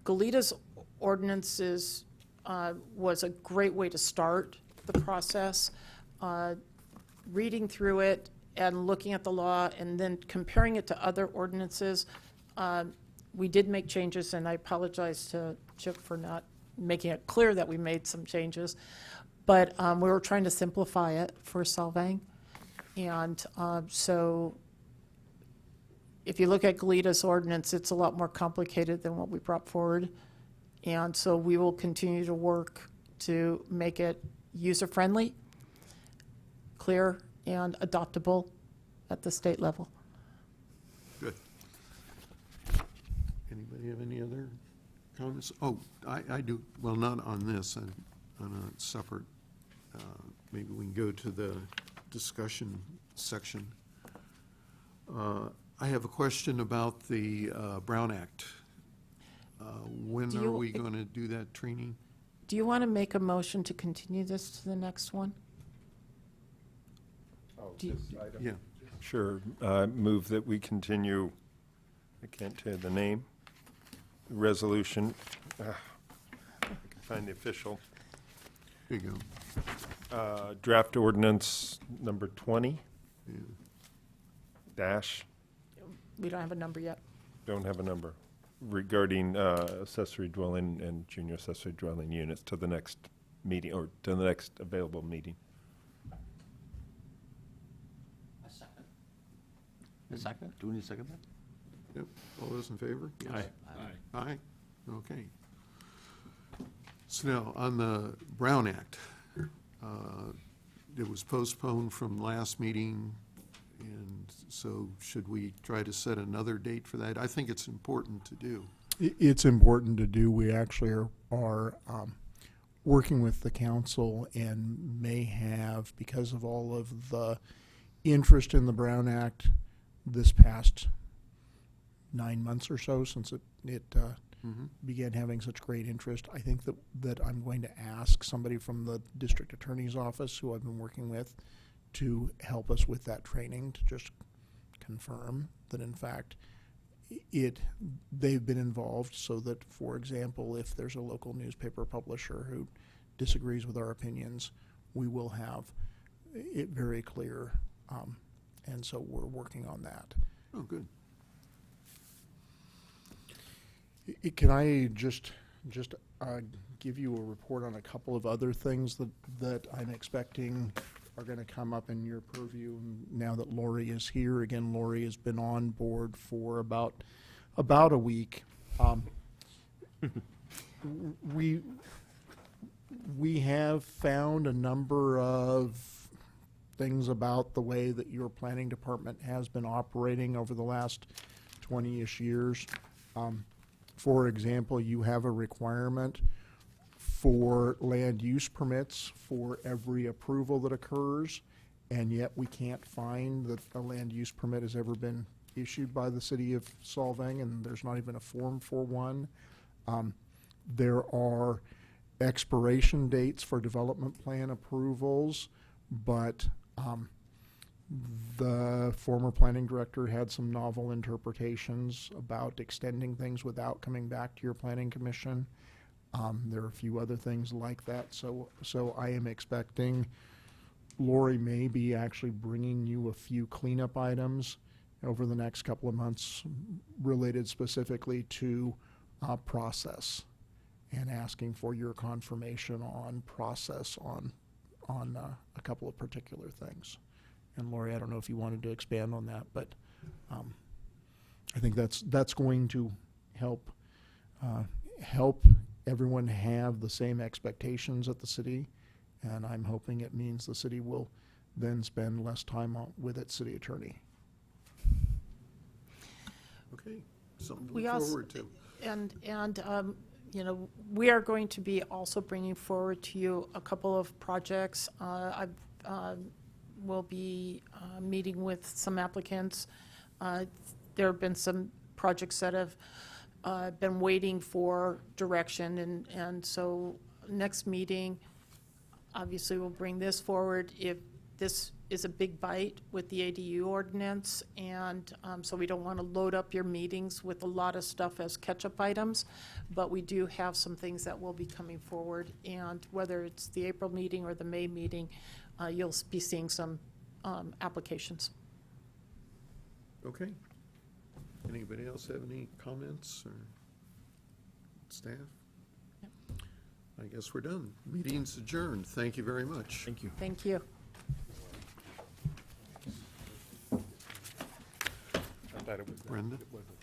Goleta's ordinances was a great way to start the process. Reading through it and looking at the law and then comparing it to other ordinances, we did make changes, and I apologize to Chip for not making it clear that we made some changes. But we were trying to simplify it for Solvang. And so if you look at Goleta's ordinance, it's a lot more complicated than what we brought forward. And so we will continue to work to make it user-friendly, clear, and adoptable at the state level. Good. Anybody have any other comments? Oh, I do, well, not on this, on a separate, maybe we can go to the discussion section. I have a question about the Brown Act. When Do are you- we going to do that training? Do you want to make a motion to continue this to the next one? Do you- Yeah, Sure. Move that we continue, I can't tell you the name, resolution. I can find the official. there you go. Draft ordinance number 20 Yeah. dash, We don't have a number yet. don't have a number, regarding accessory dwelling and junior accessory dwelling units to the next meeting, or to the next available meeting. A second? Do we need a second then? Yep, all those in favor? Yes. Aye, okay. So now, on the Brown Act, it was postponed from last meeting, and so should we try to set another date for that? I think it's important to do. It's important to do. We actually are working with the council and may have, because of all of the interest in the Brown Act this past 9 months or so since it began having such great interest, I think that I'm going to ask somebody from the district attorney's office, who I've been working with, to help us with that training, to just confirm that in fact they've been involved, so that, for example, if there's a local newspaper publisher who disagrees with our opinions, we will have it very clear, and so we're working on that. Oh, good. Can I just give you a report on a couple of other things that I'm expecting are going to come up in your purview now that Lori is here? Again, Lori has been on board for about a week. We have found a number of things about the way that your planning department has been operating over the last 20-ish years. For example, you have a requirement for land use permits for every approval that occurs, and yet we can't find that a land use permit has ever been issued by the city of Solvang, and there's not even a form for one. There are expiration dates for development plan approvals, but the former planning director had some novel interpretations about extending things without coming back to your planning commission. There are a few other things like that. So I am expecting Lori may be actually bringing you a few cleanup items over the next couple of months related specifically to process, and asking for your confirmation on process on a couple of particular things. And Lori, I don't know if you wanted to expand on that, but I think that's going to help everyone have the same expectations at the city, and I'm hoping it means the city will then spend less time with its city attorney. Okay, something to We look also- forward to. And you know, we are going to be also bringing forward to you a couple of projects. We'll be meeting with some applicants. There have been some projects that have been waiting for direction, and so next meeting, obviously, we'll bring this forward. If this is a big bite with the ADU ordinance, and so we don't want to load up your meetings with a lot of stuff as catch-up items, but we do have some things that will be coming forward, and whether it's the April meeting or the May meeting, you'll be seeing some applications. Okay. Anybody else have any comments or staff? I guess we're done. Meeting's adjourned. Thank you very much. Thank you. Thank you. I thought it was. Brenda? It wasn't.